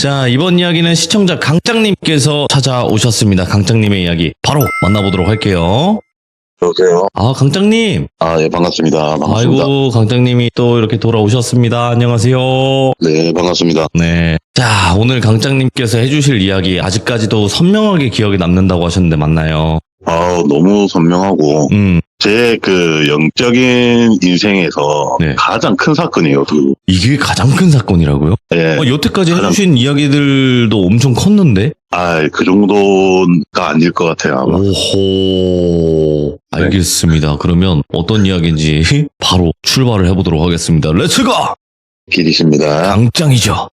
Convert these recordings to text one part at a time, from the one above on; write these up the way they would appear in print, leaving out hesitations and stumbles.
자, 이번 이야기는 시청자 강짱님께서 찾아오셨습니다. 강짱님의 이야기 바로 만나보도록 할게요. 여보세요? 아, 강짱님. 예, 반갑습니다. 아이고, 강짱님이 또 이렇게 돌아오셨습니다. 안녕하세요. 네, 반갑습니다. 네. 자, 오늘 강짱님께서 해주실 이야기 아직까지도 선명하게 기억에 남는다고 하셨는데 맞나요? 너무 선명하고, 제 영적인 인생에서 네. 가장 큰 사건이에요, 이게 가장 큰 사건이라고요? 예. 여태까지 가장- 해주신 이야기들도 엄청 컸는데? 그 정도가 아닐 것 같아요, 아마. 오호. 네. 알겠습니다. 그러면 어떤 이야기인지 바로 출발을 해보도록 하겠습니다. 렛츠고! 길이십니다. 강짱이죠.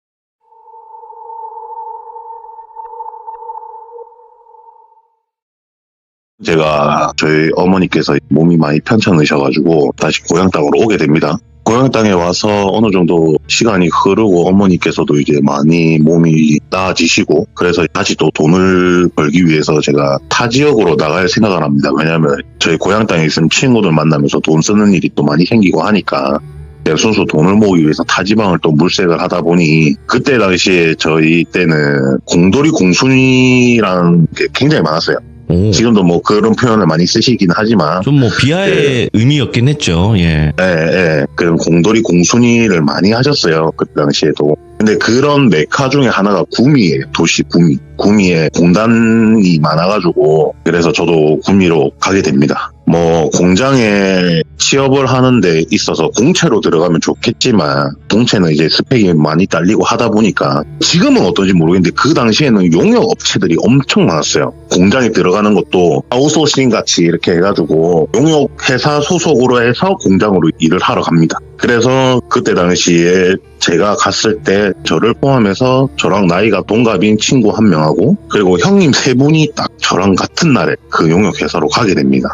제가 저희 어머니께서 몸이 많이 편찮으셔가지고 다시 고향 땅으로 오게 됩니다. 고향 땅에 와서 어느 정도 시간이 흐르고 어머니께서도 이제 많이 몸이 나아지시고 그래서 다시 또 돈을 벌기 위해서 제가 타 지역으로 나갈 생각을 합니다. 왜냐하면 저희 고향 땅에 있으면 친구들 만나면서 돈 쓰는 일이 또 많이 생기고 하니까 제가 순수 돈을 모으기 위해서 타지방을 또 물색을 하다 보니 그때 당시에 저희 때는 공돌이 공순이라는 게 굉장히 많았어요. 오. 지금도 뭐 그런 표현을 많이 쓰시긴 하지만 좀 뭐 비하의 의미였긴 했죠. 예. 그런 공돌이 공순이를 많이 하셨어요. 그 당시에도. 근데 그런 메카 중에 하나가 구미예요. 도시 구미. 구미에 공단이 많아가지고 그래서 저도 구미로 가게 됩니다. 뭐 공장에 취업을 하는 데 있어서 공채로 들어가면 좋겠지만 공채는 이제 스펙이 많이 딸리고 하다 보니까 지금은 어떤지 모르겠는데 그 당시에는 용역 업체들이 엄청 많았어요. 공장에 들어가는 것도 아웃소싱 같이 이렇게 해가지고 용역 회사 소속으로 해서 공장으로 일을 하러 갑니다. 그래서 그때 당시에 제가 갔을 때 저를 포함해서 저랑 나이가 동갑인 친구 한 명하고 그리고 형님 세 분이 딱 저랑 같은 날에 그 용역 회사로 가게 됩니다.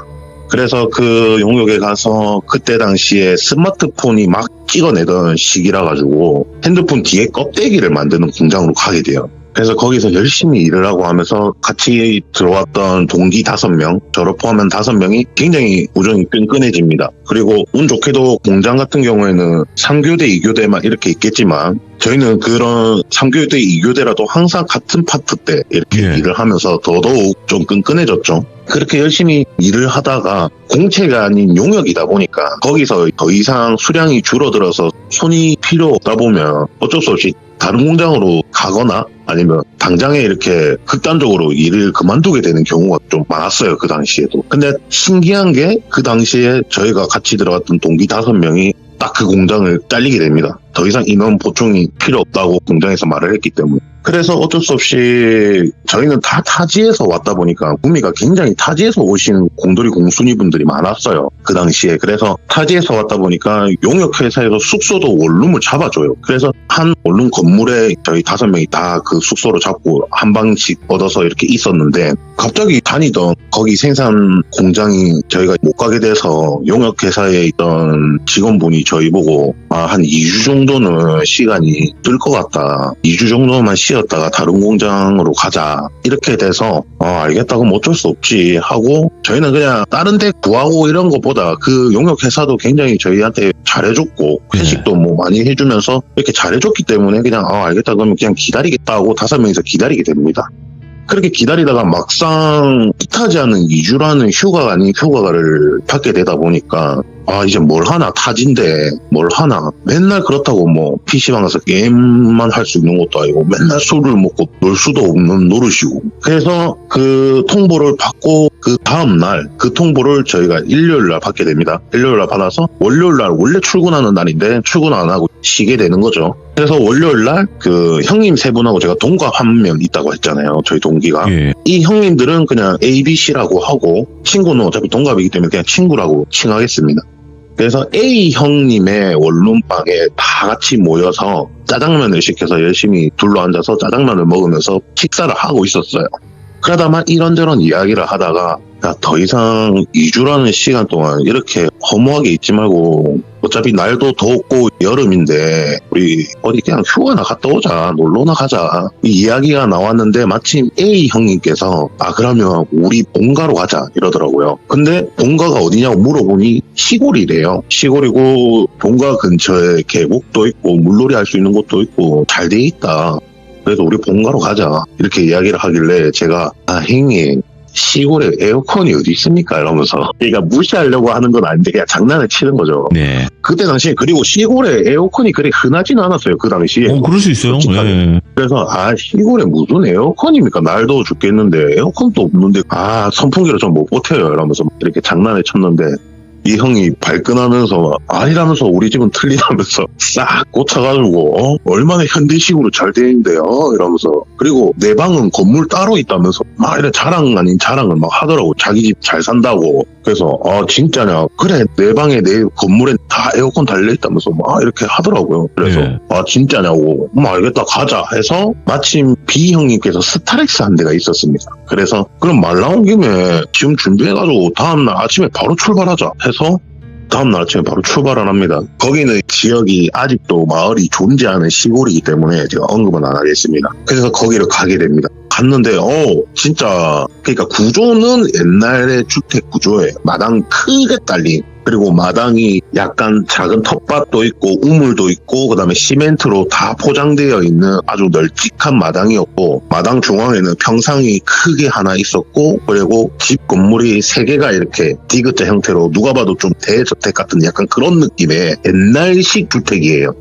그래서 그 용역에 가서 그때 당시에 스마트폰이 막 찍어내던 시기라 가지고 핸드폰 뒤에 껍데기를 만드는 공장으로 가게 돼요. 그래서 거기서 열심히 일을 하고 하면서 같이 들어왔던 동기 5명, 저를 포함한 5명이 굉장히 우정이 끈끈해집니다. 그리고 운 좋게도 공장 같은 경우에는 3교대, 2교대만 이렇게 있겠지만 저희는 그런 3교대, 2교대라도 항상 같은 파트 때 이렇게 일을 하면서 더더욱 좀 끈끈해졌죠. 그렇게 열심히 일을 하다가 공채가 아닌 용역이다 보니까 거기서 더 이상 수량이 줄어들어서 손이 필요 없다 보면 어쩔 수 없이 다른 공장으로 가거나 아니면 당장에 이렇게 극단적으로 일을 그만두게 되는 경우가 좀 많았어요. 그 당시에도. 근데 신기한 게 그 당시에 저희가 같이 들어갔던 동기 5명이 딱 그 공장을 잘리게 됩니다. 더 이상 인원 보충이 필요 없다고 공장에서 말을 했기 때문에. 그래서 어쩔 수 없이 저희는 다 타지에서 왔다 보니까 구미가 굉장히 타지에서 오신 공돌이 공순이 분들이 많았어요. 그 당시에. 그래서 타지에서 왔다 보니까 용역회사에서 숙소도 원룸을 잡아줘요. 그래서 한 원룸 건물에 저희 5명이 다 그 숙소를 잡고 한 방씩 얻어서 이렇게 있었는데 갑자기 다니던 거기 생산 공장이 저희가 못 가게 돼서 용역회사에 있던 직원분이 저희 보고 한 2주 정도는 시간이 뜰 것 같다. 2주 정도만 쉬었다가 다른 공장으로 가자. 이렇게 돼서 알겠다. 그럼 어쩔 수 없지 하고 저희는 그냥 다른 데 구하고 이런 것보다 그 용역회사도 굉장히 저희한테 잘해줬고 회식도 뭐 많이 해주면서 이렇게 잘해줬기 때문에 그냥 알겠다. 그러면 그냥 기다리겠다 하고 5명이서 기다리게 됩니다. 그렇게 기다리다가 막상 뜻하지 않은 2주라는 휴가가 아닌 휴가를 받게 되다 보니까 이제 뭘 하나 타진데 뭘 하나 맨날 그렇다고 뭐 PC방 가서 게임만 할 수 있는 것도 아니고 맨날 술을 먹고 놀 수도 없는 노릇이고 그래서 그 통보를 받고 그 다음날 그 통보를 저희가 일요일날 받게 됩니다. 일요일날 받아서 월요일날 원래 출근하는 날인데 출근 안 하고 쉬게 되는 거죠. 그래서 월요일날 그 형님 3분하고 제가 동갑 1명 있다고 했잖아요. 저희 동기가. 이 형님들은 그냥 ABC라고 하고 친구는 어차피 동갑이기 때문에 그냥 친구라고 칭하겠습니다. 그래서 A 형님의 원룸방에 다 같이 모여서 짜장면을 시켜서 열심히 둘러앉아서 짜장면을 먹으면서 식사를 하고 있었어요. 그러다만 이런저런 이야기를 하다가 야, 더 이상 2주라는 시간 동안 이렇게 허무하게 있지 말고 어차피 날도 덥고 여름인데 우리 어디 그냥 휴가나 갔다 오자, 놀러나 가자 이 이야기가 나왔는데 마침 A 형님께서 그러면 우리 본가로 가자 이러더라고요. 근데 본가가 어디냐고 물어보니 시골이래요. 시골이고 본가 근처에 계곡도 있고 물놀이 할 수 있는 곳도 있고 잘 돼 있다. 그래서 우리 본가로 가자. 이렇게 이야기를 하길래 제가, 형님, 시골에 에어컨이 어디 있습니까? 이러면서. 그러니까 무시하려고 하는 건 아닌데 그냥 장난을 치는 거죠. 네. 그때 당시에 그리고 시골에 에어컨이 그리 흔하지는 않았어요. 그 당시에. 그럴 수 있어요. 솔직하게. 예. 그래서 시골에 무슨 에어컨입니까? 날 더워 죽겠는데 에어컨도 없는데 선풍기를 좀 못 버텨요. 이러면서 이렇게 장난을 쳤는데 이 형이 발끈하면서 아니라면서 우리 집은 틀리다면서 싹 꽂혀가지고 얼마나 현대식으로 잘 돼 있는데요 이러면서 그리고 내 방은 건물 따로 있다면서 막 이래 자랑 아닌 자랑을 막 하더라고. 자기 집 잘 산다고. 그래서 진짜냐? 그래 내 방에 내 건물에 다 에어컨 달려있다면서 막 이렇게 하더라고요. 그래서 네. 진짜냐고 알겠다 가자 해서 마침 B 형님께서 스타렉스 한 대가 있었습니다. 그래서 그럼 말 나온 김에 지금 준비해가지고 다음날 아침에 바로 출발하자 해서 다음날 아침에 바로 출발을 합니다. 거기는 지역이 아직도 마을이 존재하는 시골이기 때문에 제가 언급은 안 하겠습니다. 그래서 거기를 가게 됩니다. 갔는데 진짜 그러니까 구조는 옛날의 주택 구조예요. 마당 크게 딸린 그리고 마당이 약간 작은 텃밭도 있고 우물도 있고 그다음에 시멘트로 다 포장되어 있는 아주 널찍한 마당이었고 마당 중앙에는 평상이 크게 하나 있었고 그리고 집 건물이 3개가 이렇게 디귿자 형태로 누가 봐도 좀 대저택 같은 약간 그런 느낌의 옛날식 주택이에요.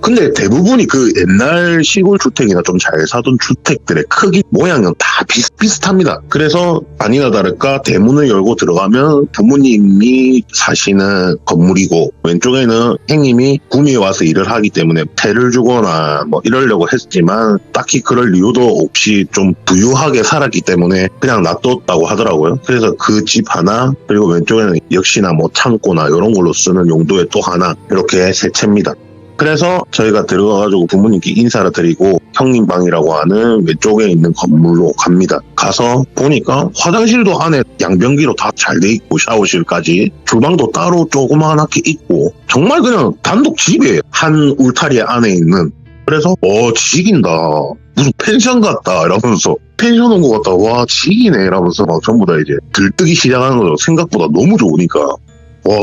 근데 대부분이 그 옛날 시골 주택이나 좀 잘 사던 주택들의 크기 모양은 다 비슷비슷합니다. 그래서 아니나 다를까 대문을 열고 들어가면 부모님이 사시는 건물이고 왼쪽에는 형님이 구미에 와서 일을 하기 때문에 태를 주거나 뭐 이러려고 했지만 딱히 그럴 이유도 없이 좀 부유하게 살았기 때문에 그냥 놔뒀다고 하더라고요. 그래서 그 집 하나 그리고 왼쪽에는 역시나 뭐 창고나 이런 걸로 쓰는 용도의 또 하나 이렇게 세 채입니다. 그래서 저희가 들어가가지고 부모님께 인사를 드리고 형님 방이라고 하는 왼쪽에 있는 건물로 갑니다. 가서 보니까 화장실도 안에 양변기로 다 잘 돼 있고 샤워실까지 주방도 따로 조그맣게 있고 정말 그냥 단독 집이에요. 한 울타리 안에 있는. 그래서 지긴다. 무슨 펜션 같다 이러면서 펜션 온 것 같다. 와 지기네 이러면서 막 전부 다 이제 들뜨기 시작하는 거죠. 생각보다 너무 좋으니까.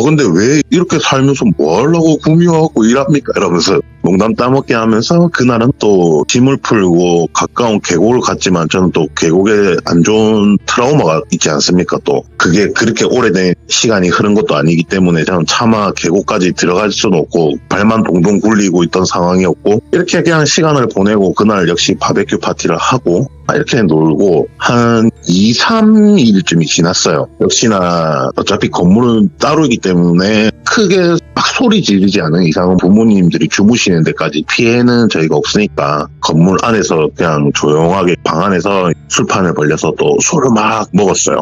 근데 왜 이렇게 살면서 뭐 하려고 구미와갖고 일합니까? 이러면서 농담 따먹게 하면서 그날은 또 짐을 풀고 가까운 계곡을 갔지만 저는 또 계곡에 안 좋은 트라우마가 있지 않습니까? 또 그게 그렇게 오래된 시간이 흐른 것도 아니기 때문에 저는 차마 계곡까지 들어갈 수는 없고 발만 동동 굴리고 있던 상황이었고 이렇게 그냥 시간을 보내고 그날 역시 바베큐 파티를 하고 이렇게 놀고 한 2, 3일쯤이 지났어요. 역시나 어차피 건물은 따로이기 때문에 크게 막 소리 지르지 않은 이상은 부모님들이 주무시는 데까지 피해는 저희가 없으니까 건물 안에서 그냥 조용하게 방 안에서 술판을 벌려서 또 술을 막 먹었어요.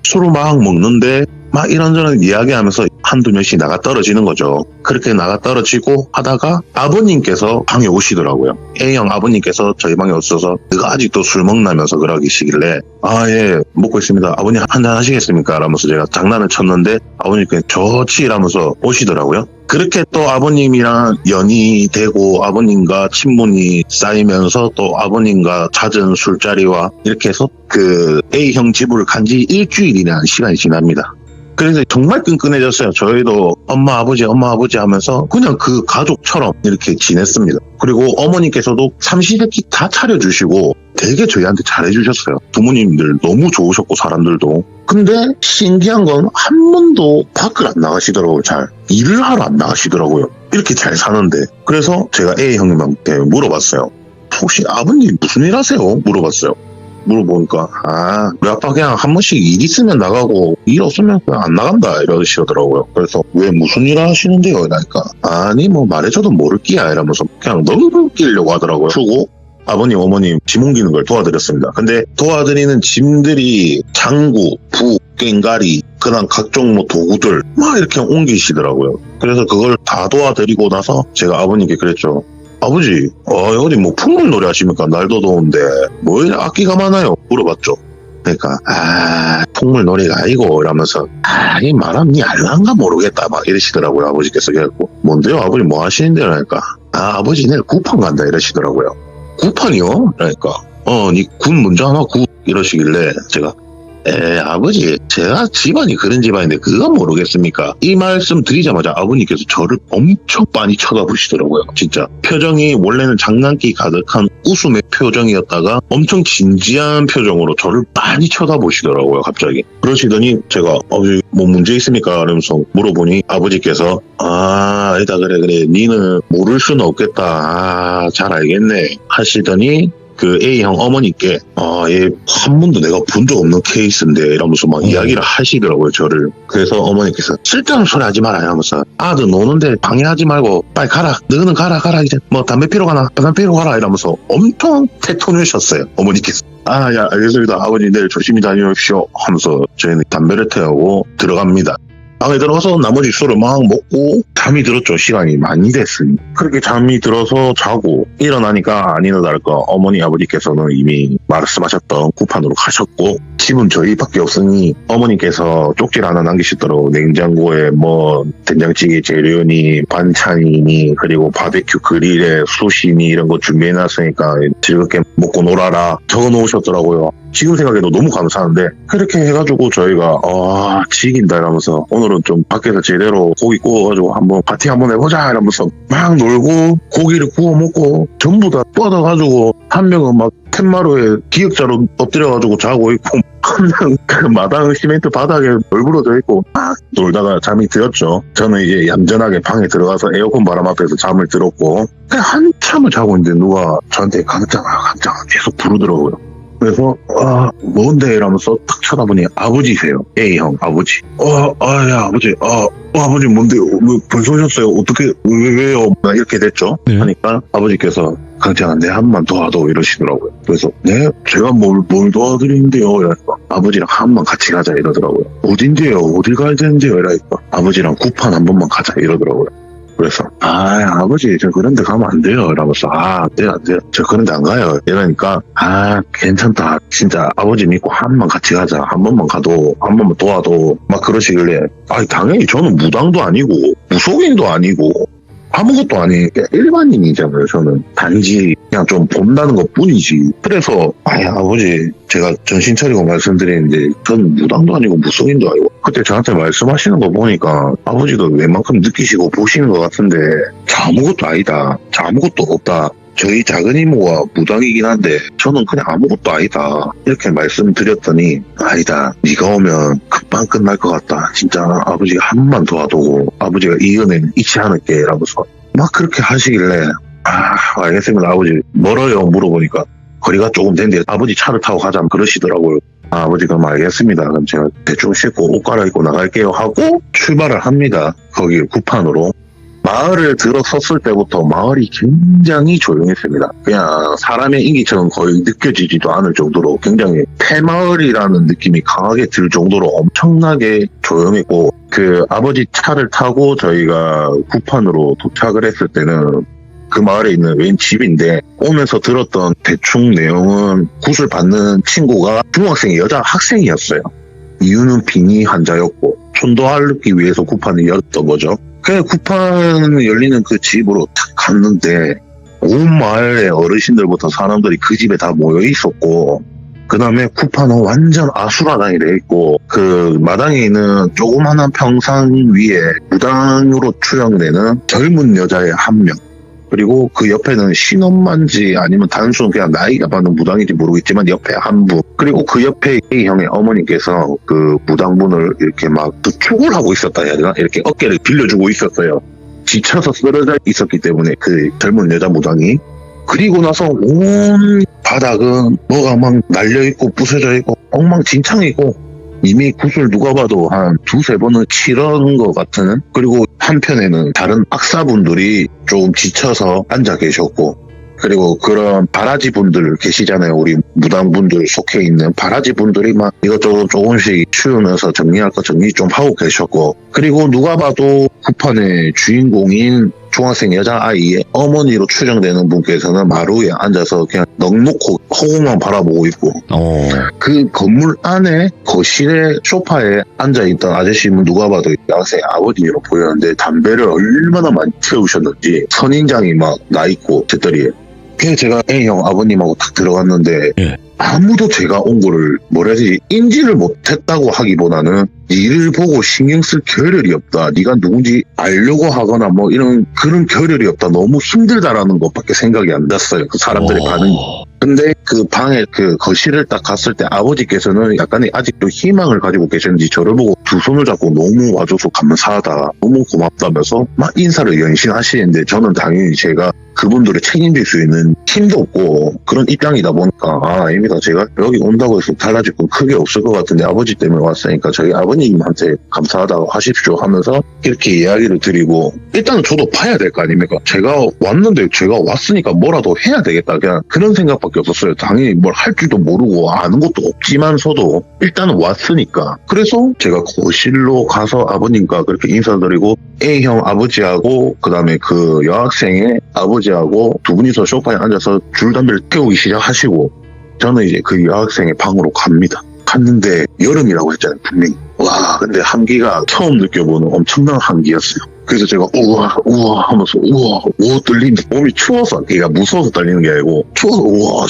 술을 막 먹는데 막 이런저런 이야기하면서 한두 명씩 나가 떨어지는 거죠. 그렇게 나가 떨어지고 하다가 아버님께서 방에 오시더라고요. A형 아버님께서 저희 방에 오셔서 내가 아직도 술 먹나면서 그러시길래 예 먹고 있습니다. 아버님 한잔 하시겠습니까? 라면서 제가 장난을 쳤는데 아버님께 좋지 이라면서 오시더라고요. 그렇게 또 아버님이랑 연이 되고 아버님과 친분이 쌓이면서 또 아버님과 잦은 술자리와 이렇게 해서 그 A형 집을 간지 일주일이나 시간이 지납니다. 그래서 정말 끈끈해졌어요. 저희도 엄마 아버지 하면서 그냥 그 가족처럼 이렇게 지냈습니다. 그리고 어머니께서도 삼시세끼 다 차려주시고 되게 저희한테 잘해주셨어요. 부모님들 너무 좋으셨고 사람들도. 근데 신기한 건 한 번도 밖을 안 나가시더라고요. 잘 일을 하러 안 나가시더라고요. 이렇게 잘 사는데. 그래서 제가 A 형님한테 물어봤어요. 혹시 아버님 무슨 일 하세요? 물어봤어요. 물어보니까 우리 아빠 그냥 한 번씩 일 있으면 나가고 일 없으면 그냥 안 나간다 이러시더라고요. 그래서 왜 무슨 일 하시는데요? 이러니까 아니 뭐 말해줘도 모를 끼야 이러면서 그냥 넘기려고 하더라고요. 그리고 아버님 어머님 짐 옮기는 걸 도와드렸습니다. 근데 도와드리는 짐들이 장구, 부, 꽹가리 그다음 각종 뭐 도구들 막 이렇게 옮기시더라고요. 그래서 그걸 다 도와드리고 나서 제가 아버님께 그랬죠. 아버지, 어디 뭐 풍물 노래 하십니까? 날도 더운데 뭐 이렇게 악기가 많아요? 물어봤죠. 그러니까 풍물 노래가 아니고 이러면서 이 말하면 니 알란가 모르겠다 막 이러시더라고요. 아버지께서. 그래갖고 뭔데요? 아버지 뭐 하시는데요? 그러니까 아버지 내일 구판 간다 이러시더라고요. 구판이요? 그러니까 니 군 문제 하나 구 이러시길래 제가 아버지, 제가 집안이 그런 집안인데 그건 모르겠습니까? 이 말씀 드리자마자 아버님께서 저를 엄청 많이 쳐다보시더라고요. 진짜 표정이 원래는 장난기 가득한 웃음의 표정이었다가 엄청 진지한 표정으로 저를 많이 쳐다보시더라고요. 갑자기 그러시더니 제가 아버지 뭐 문제 있습니까? 이러면서 물어보니 아버지께서 아니다 그래 니는 모를 수는 없겠다. 잘 알겠네 하시더니 그 A형 어머니께 얘 한 번도 내가 본 적 없는 케이스인데 이러면서 막 이야기를 하시더라고요. 저를. 그래서 어머니께서 쓸데없는 소리 하지 마라 이러면서 아들 노는데 방해하지 말고 빨리 가라. 너는 가라 이제 뭐 담배 피러 가나 담배 피러 가라 이러면서 엄청 태토내셨어요. 어머니께서. 야 알겠습니다. 아버지 내일 조심히 다녀오십시오 하면서 저희는 담배를 태우고 들어갑니다. 방에 들어가서 나머지 술을 막 먹고 잠이 들었죠. 시간이 많이 됐으니. 그렇게 잠이 들어서 자고 일어나니까 아니나 다를까 어머니 아버지께서는 이미 말씀하셨던 쿠판으로 가셨고 집은 저희밖에 없으니 어머니께서 쪽지를 하나 남기시더라고. 냉장고에 뭐 된장찌개 재료니 반찬이니 그리고 바베큐 그릴에 수시니 이런 거 준비해놨으니까 즐겁게 먹고 놀아라 적어 놓으셨더라고요. 지금 생각해도 너무 감사한데 그렇게 해가지고 저희가 지긴다 이러면서 오늘은 좀 밖에서 제대로 고기 구워가지고 한번 파티 한번 해보자 이러면서 막 놀고 고기를 구워 먹고 전부 다 뻗어가지고 한 명은 막 툇마루에 기역자로 엎드려가지고 자고 있고 한 명은 그 마당 시멘트 바닥에 널브러져 있고 막 놀다가 잠이 들었죠. 저는 이제 얌전하게 방에 들어가서 에어컨 바람 앞에서 잠을 들었고 한참을 자고 있는데 누가 저한테 강짱아 계속 부르더라고요. 그래서 뭔데 이러면서 딱 쳐다보니 아버지세요. A형 아버지. 야 아버지 아버지 뭔데 왜 벌써 오셨어요? 어떻게 왜요? 이렇게 됐죠. 네. 하니까 아버지께서 강짱아 내 한 번만 도와줘 이러시더라고요. 그래서 네? 제가 뭘 도와드리는데요? 이러니까 아버지랑 한 번 같이 가자 이러더라고요. 어딘데요? 어딜 가야 되는데요? 이러니까 아버지랑 구판 한 번만 가자 이러더라고요. 그래서 아버지 저 그런 데 가면 안 돼요 이러면서 안 돼요 저 그런 데 안 가요 이러니까 괜찮다 진짜 아버지 믿고 한 번 같이 가자 한 번만 가도 한 번만 도와도 막 그러시길래 당연히 저는 무당도 아니고 무속인도 아니고 아무것도 아닌 일반인이잖아요. 저는 단지 그냥 좀 본다는 것 뿐이지. 그래서 아버지 제가 정신 차리고 말씀드리는데 전 무당도 아니고 무속인도 아니고 그때 저한테 말씀하시는 거 보니까 아버지도 웬만큼 느끼시고 보시는 것 같은데 저 아무것도 아니다. 저 아무것도 없다. 저희 작은 이모가 무당이긴 한데 저는 그냥 아무것도 아니다 이렇게 말씀드렸더니 아니다 네가 오면 금방 끝날 것 같다 진짜 아버지가 한 번만 도와두고 아버지가 이 은혜는 잊지 않을게 이러면서 막 그렇게 하시길래 알겠습니다 아버지 멀어요 물어보니까 거리가 조금 된데 아버지 차를 타고 가자면 그러시더라고요. 아버지 그럼 알겠습니다. 그럼 제가 대충 씻고 옷 갈아입고 나갈게요 하고 출발을 합니다. 거기 구판으로. 마을을 들어섰을 때부터 마을이 굉장히 조용했습니다. 그냥 사람의 인기처럼 거의 느껴지지도 않을 정도로 굉장히 폐마을이라는 느낌이 강하게 들 정도로 엄청나게 조용했고 그 아버지 차를 타고 저희가 구판으로 도착을 했을 때는 그 마을에 있는 웬 집인데 오면서 들었던 대충 내용은 굿을 받는 친구가 중학생 여자 학생이었어요. 이유는 빙의 환자였고 촌도하기 위해서 구판을 열었던 거죠. 그냥 구판 열리는 그 집으로 탁 갔는데 온 마을의 어르신들부터 사람들이 그 집에 다 모여 있었고 그 다음에 구판은 완전 아수라장이 돼 있고 그 마당에 있는 조그마한 평상 위에 무당으로 추정되는 젊은 여자의 한 명 그리고 그 옆에는 신엄마인지 아니면 단순 그냥 나이가 많은 무당인지 모르겠지만 옆에 한 분 그리고 그 옆에 A형의 어머니께서 그 무당분을 이렇게 막 부축을 하고 있었다 해야 되나 이렇게 어깨를 빌려주고 있었어요. 지쳐서 쓰러져 있었기 때문에 그 젊은 여자 무당이 그리고 나서 온 바닥은 뭐가 막 날려있고 부서져 있고 엉망진창이고 이미 굿을 누가 봐도 한 두세 번은 치른 것 같은 그리고 한편에는 다른 악사분들이 좀 지쳐서 앉아 계셨고 그리고 그런 바라지 분들 계시잖아요. 우리 무당분들 속해 있는 바라지 분들이 막 이것저것 조금씩 치우면서 정리할 거 정리 좀 하고 계셨고 그리고 누가 봐도 구판의 주인공인 중학생 여자아이의 어머니로 추정되는 분께서는 마루에 앉아서 그냥 넋놓고 허공만 바라보고 있고 그 건물 안에 거실에 소파에 앉아있던 아저씨는 누가 봐도 양생 아버지로 보였는데 담배를 얼마나 많이 태우셨는지 선인장이 막 나있고 제 떨이에 그래서 제가 A형 아버님하고 딱 들어갔는데 아무도 제가 온 거를 뭐라 해야 되지 인지를 못했다고 하기보다는 니를 보고 신경 쓸 겨를이 없다. 네가 누군지 알려고 하거나 뭐 이런 그런 겨를이 없다. 너무 힘들다라는 것밖에 생각이 안 났어요. 그 사람들의 반응이. 근데 그 방에 그 거실을 딱 갔을 때 아버지께서는 약간의 아직도 희망을 가지고 계셨는지 저를 보고 두 손을 잡고 너무 와줘서 감사하다. 너무 고맙다면서 막 인사를 연신하시는데 저는 당연히 제가 그분들을 책임질 수 있는 힘도 없고 그런 입장이다 보니까 아닙니다. 제가 여기 온다고 해서 달라질 건 크게 없을 것 같은데 아버지 때문에 왔으니까 저희 아버님한테 감사하다고 하십시오 하면서 이렇게 이야기를 드리고 일단은 저도 봐야 될 거 아닙니까? 제가 왔는데 제가 왔으니까 뭐라도 해야 되겠다. 그냥 그런 생각밖에 없었어요. 당연히 뭘 할 줄도 모르고 아는 것도 없지만서도 일단은 왔으니까 그래서 제가 거실로 가서 아버님과 그렇게 인사드리고 A형 아버지하고 그 다음에 그 여학생의 아버지하고 두 분이서 소파에 앉아서 줄담배를 태우기 시작하시고 저는 이제 그 여학생의 방으로 갑니다. 갔는데 여름이라고 했잖아요 분명히. 와 근데 한기가 처음 느껴보는 엄청난 한기였어요. 그래서 제가 우와 하면서 우와 떨린다. 몸이 추워서 걔가 무서워서 떨리는 게 아니고 추워서 우와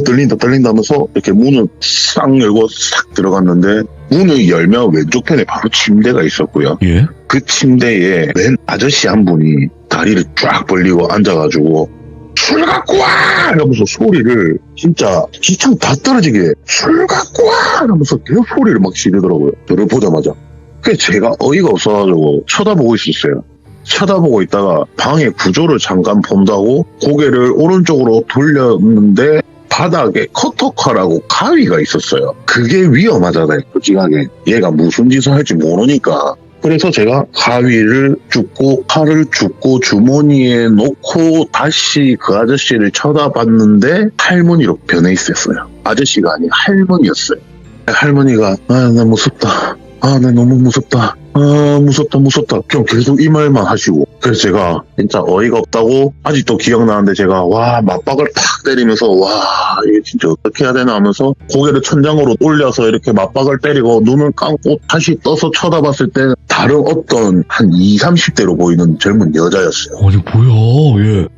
떨린다 하면서 이렇게 문을 싹 열고 싹 들어갔는데 문을 열면 왼쪽 편에 바로 침대가 있었고요. 예? 그 침대에 웬 아저씨 한 분이 다리를 쫙 벌리고 앉아가지고 술 갖고 와! 이러면서 소리를 진짜 기창 다 떨어지게 술 갖고 와! 이러면서 계속 소리를 막 지르더라고요. 저를 보자마자. 그래서 제가 어이가 없어가지고 쳐다보고 있었어요. 쳐다보고 있다가 방의 구조를 잠깐 본다고 고개를 오른쪽으로 돌렸는데 바닥에 커터칼하고 가위가 있었어요. 그게 위험하잖아요. 솔직하게. 얘가 무슨 짓을 할지 모르니까. 그래서 제가 가위를 줍고 칼을 줍고 주머니에 놓고 다시 그 아저씨를 쳐다봤는데 할머니로 변해 있었어요. 아저씨가 아닌 할머니였어요. 할머니가 나 무섭다. 나 너무 무섭다. 무섭다. 그냥 계속 이 말만 하시고. 그래서 제가 진짜 어이가 없다고 아직도 기억나는데 제가 맞박을 팍 때리면서 이게 진짜 어떻게 해야 되나 하면서 고개를 천장으로 올려서 이렇게 맞박을 때리고 눈을 감고 다시 떠서 쳐다봤을 때 다른 어떤 한 20, 30대로 보이는 젊은 여자였어요. 아니 뭐야 예.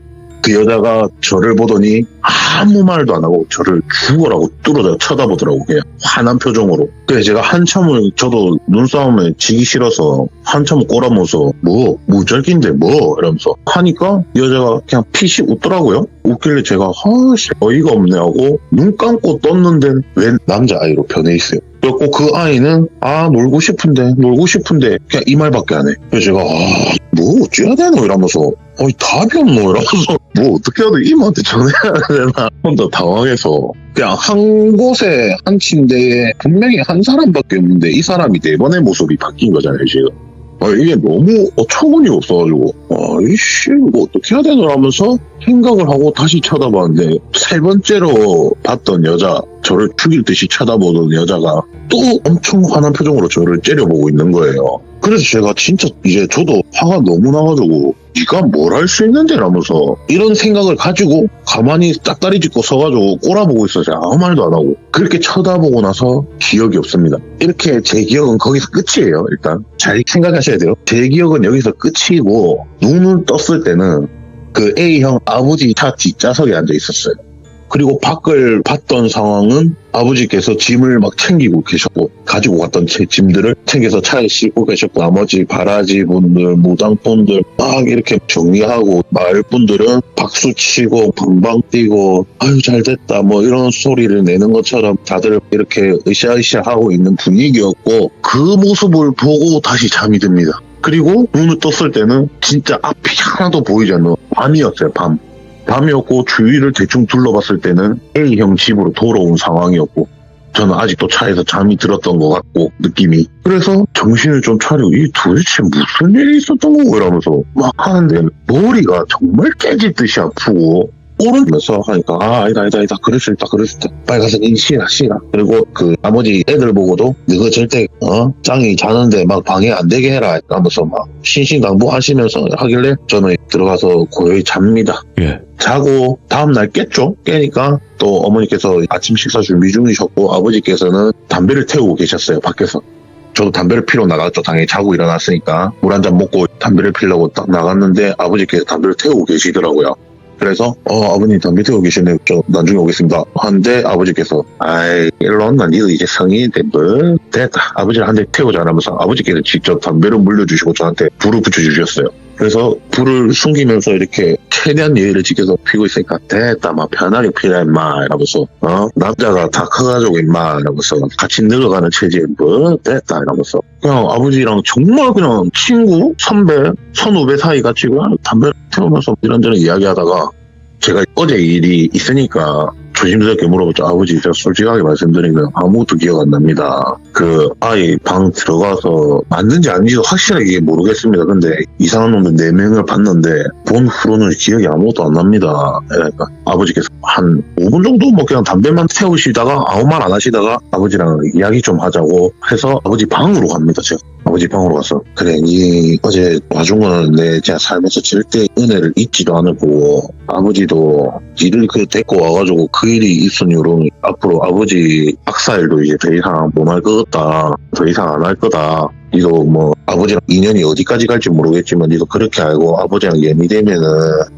그 여자가 저를 보더니 아무 말도 안 하고 저를 죽어라고 뚫어져 쳐다보더라고. 그냥 화난 표정으로. 그래서 제가 한참을 저도 눈싸움에 지기 싫어서 한참을 꼬라면서 무절기인데 이러면서 하니까 여자가 그냥 피식 웃더라고요. 웃길래 제가 어이가 없네 하고 눈 감고 떴는데 웬 남자아이로 변해 있어요. 그래갖고 그 아이는 놀고 싶은데 그냥 이 말밖에 안 해. 그래서 제가 어찌해야 되노 이러면서 답이 없노 이러면서 어떻게 해야 돼 이모한테 전화해야 되나 혼자 당황해서 그냥 한 곳에 한 침대에 분명히 한 사람밖에 없는데 이 사람이 4번의 모습이 바뀐 거잖아요 지금. 이게 너무 어처구니 없어가지고 어떻게 해야 되나 하면서 생각을 하고 다시 쳐다봤는데 3번째로 봤던 여자, 저를 죽일 듯이 쳐다보던 여자가 또 엄청 화난 표정으로 저를 째려보고 있는 거예요. 그래서 제가 진짜 이제 저도 화가 너무 나가지고 네가 뭘 할 수 있는데 라면서 이런 생각을 가지고 가만히 짝다리 짚고 서가지고 꼬라보고 있어서 아무 말도 안 하고 그렇게 쳐다보고 나서 기억이 없습니다. 이렇게 제 기억은 거기서 끝이에요. 일단 잘 생각하셔야 돼요. 제 기억은 여기서 끝이고 눈을 떴을 때는 그 A형 아버지 차 뒷좌석에 앉아 있었어요. 그리고 밖을 봤던 상황은 아버지께서 짐을 막 챙기고 계셨고 가지고 갔던 제 짐들을 챙겨서 차에 싣고 계셨고 나머지 바라지 분들 무당분들 막 이렇게 정리하고 마을 분들은 박수치고 방방 뛰고 아유 잘됐다 뭐 이런 소리를 내는 것처럼 다들 이렇게 으쌰으쌰 하고 있는 분위기였고 그 모습을 보고 다시 잠이 듭니다. 그리고 눈을 떴을 때는 진짜 앞이 하나도 보이지 않는 밤이었어요. 밤이었고 주위를 대충 둘러봤을 때는 A형 집으로 돌아온 상황이었고 저는 아직도 차에서 잠이 들었던 것 같고 느낌이. 그래서 정신을 좀 차리고 이게 도대체 무슨 일이 있었던 거고 이러면서 막 하는데 머리가 정말 깨질 듯이 아프고 오른면서 하니까 아니다 그럴 수 있다 빨리 가서 쉬라 그리고 그 나머지 애들 보고도 너가 절대 짱이 자는데 막 방해 안 되게 해라 하면서 막 신신당부하시면서 하길래 저는 들어가서 고요히 잡니다. 예. 자고 다음날 깼죠. 깨니까 또 어머니께서 아침 식사 준비 중이셨고 아버지께서는 담배를 태우고 계셨어요. 밖에서. 저도 담배를 피러 나갔죠. 당연히 자고 일어났으니까 물 한 잔 먹고 담배를 피려고 딱 나갔는데 아버지께서 담배를 태우고 계시더라고요. 그래서 아버님 담배 태우고 계시네. 저 나중에 오겠습니다. 하는데 아버지께서 아이 일로 온나 니도 이제 성인인데 뭐 됐다. 아버지를 한 대 태우자 하면서 아버지께서 직접 담배를 물려주시고 저한테 불을 붙여주셨어요. 그래서 불을 숨기면서 이렇게 최대한 예의를 지켜서 피고 있으니까 됐다 막 편하게 피라 임마 이러면서 남자가 다 커가지고 임마 이러면서 같이 늙어가는 체질에 뭐 됐다 이러면서 그냥 아버지랑 정말 그냥 친구 선배 선후배 사이 같이 그냥 담배 태우면서 이런저런 이야기하다가 제가 어제 일이 있으니까 조심스럽게 물어봤죠. 아버지, 제가 솔직하게 말씀드리면 아무것도 기억 안 납니다. 그 아이 방 들어가서 맞는지 아닌지도 확실하게 모르겠습니다. 근데 이상한 놈들 4명을 봤는데 본 후로는 기억이 아무것도 안 납니다. 그러니까 아버지께서 한 5분 정도 뭐 그냥 담배만 태우시다가 아무 말 안 하시다가 아버지랑 이야기 좀 하자고 해서 아버지 방으로 갑니다. 제가. 아버지 방으로 가서 그래 니 어제 와준 거는 내 제가 살면서 절대 은혜를 잊지도 않을 거고 아버지도 니를 그 데리고 와가지고 그 일이 있으니 앞으로 아버지 악사일도 이제 더 이상 못 할 거다 더 이상 안 할 거다 니도 뭐 아버지랑 인연이 어디까지 갈지 모르겠지만 니도 그렇게 알고 아버지랑 예미되면은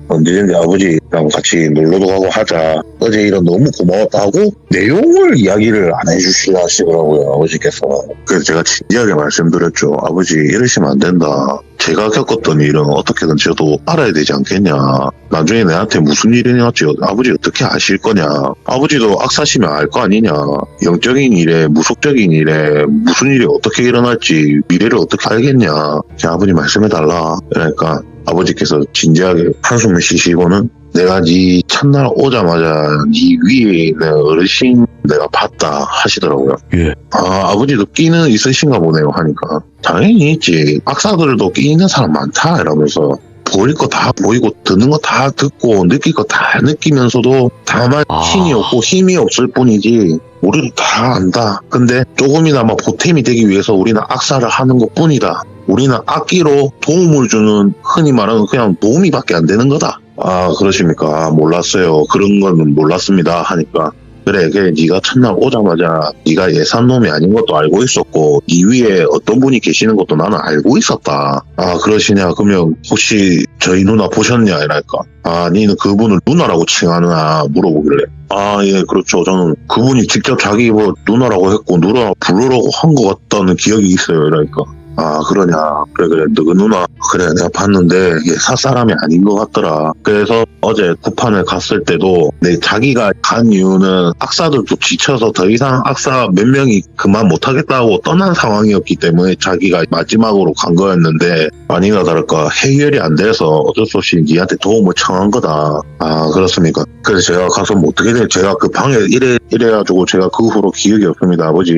언제든지 아버지랑 같이 놀러도 가고 하자. 어제 일은 너무 고마웠다 하고 내용을 이야기를 안 해주시려 하시더라고요. 아버지께서. 그래서 제가 진지하게 말씀드렸죠. 아버지 이러시면 안 된다. 제가 겪었던 일은 어떻게든 저도 알아야 되지 않겠냐. 나중에 내한테 무슨 일이 났지 아버지 어떻게 아실 거냐. 아버지도 악사시면 알 거 아니냐. 영적인 일에 무속적인 일에 무슨 일이 어떻게 일어날지 미래를 어떻게 알겠냐. 제 아버지 말씀해달라. 그러니까 아버지께서 진지하게 한숨을 쉬시고는 내가 네 첫날 오자마자 네 위에 있는 어르신 내가 봤다 하시더라고요. 예. 아버지도 끼는 있으신가 보네요 하니까 당연히 있지. 악사들도 끼 있는 사람 많다 이러면서 보일 거 다 보이고 듣는 거 다 듣고 느낄 거 다 느끼면서도 다만 신이 없고 힘이 없을 뿐이지 우리도 다 안다. 근데 조금이나마 보탬이 되기 위해서 우리는 악사를 하는 것 뿐이다. 우리는 악기로 도움을 주는 흔히 말하는 그냥 도우미밖에 안 되는 거다. 그러십니까? 몰랐어요. 그런 건 몰랐습니다 하니까 그래 네가 첫날 오자마자 네가 예산놈이 아닌 것도 알고 있었고 네 위에 어떤 분이 계시는 것도 나는 알고 있었다. 그러시냐 그러면 혹시 저희 누나 보셨냐 이랄까. 니는 그분을 누나라고 칭하느냐 물어보길래 예 그렇죠. 저는 그분이 직접 자기 뭐 누나라고 했고 누나 부르라고 한 것 같다는 기억이 있어요 이랄까. 그러냐. 그래 너 누나 그래 내가 봤는데 예사 사람이 아닌 것 같더라. 그래서 어제 구판을 갔을 때도 자기가 간 이유는 악사들도 지쳐서 더 이상 악사 몇 명이 그만 못하겠다고 떠난 상황이었기 때문에 자기가 마지막으로 간 거였는데 아니나 다를까 해결이 안 돼서 어쩔 수 없이 니한테 도움을 청한 거다. 그렇습니까? 그래서 제가 가서 뭐 어떻게 돼 제가 그 방에 이래가지고 제가 그 후로 기억이 없습니다. 아버지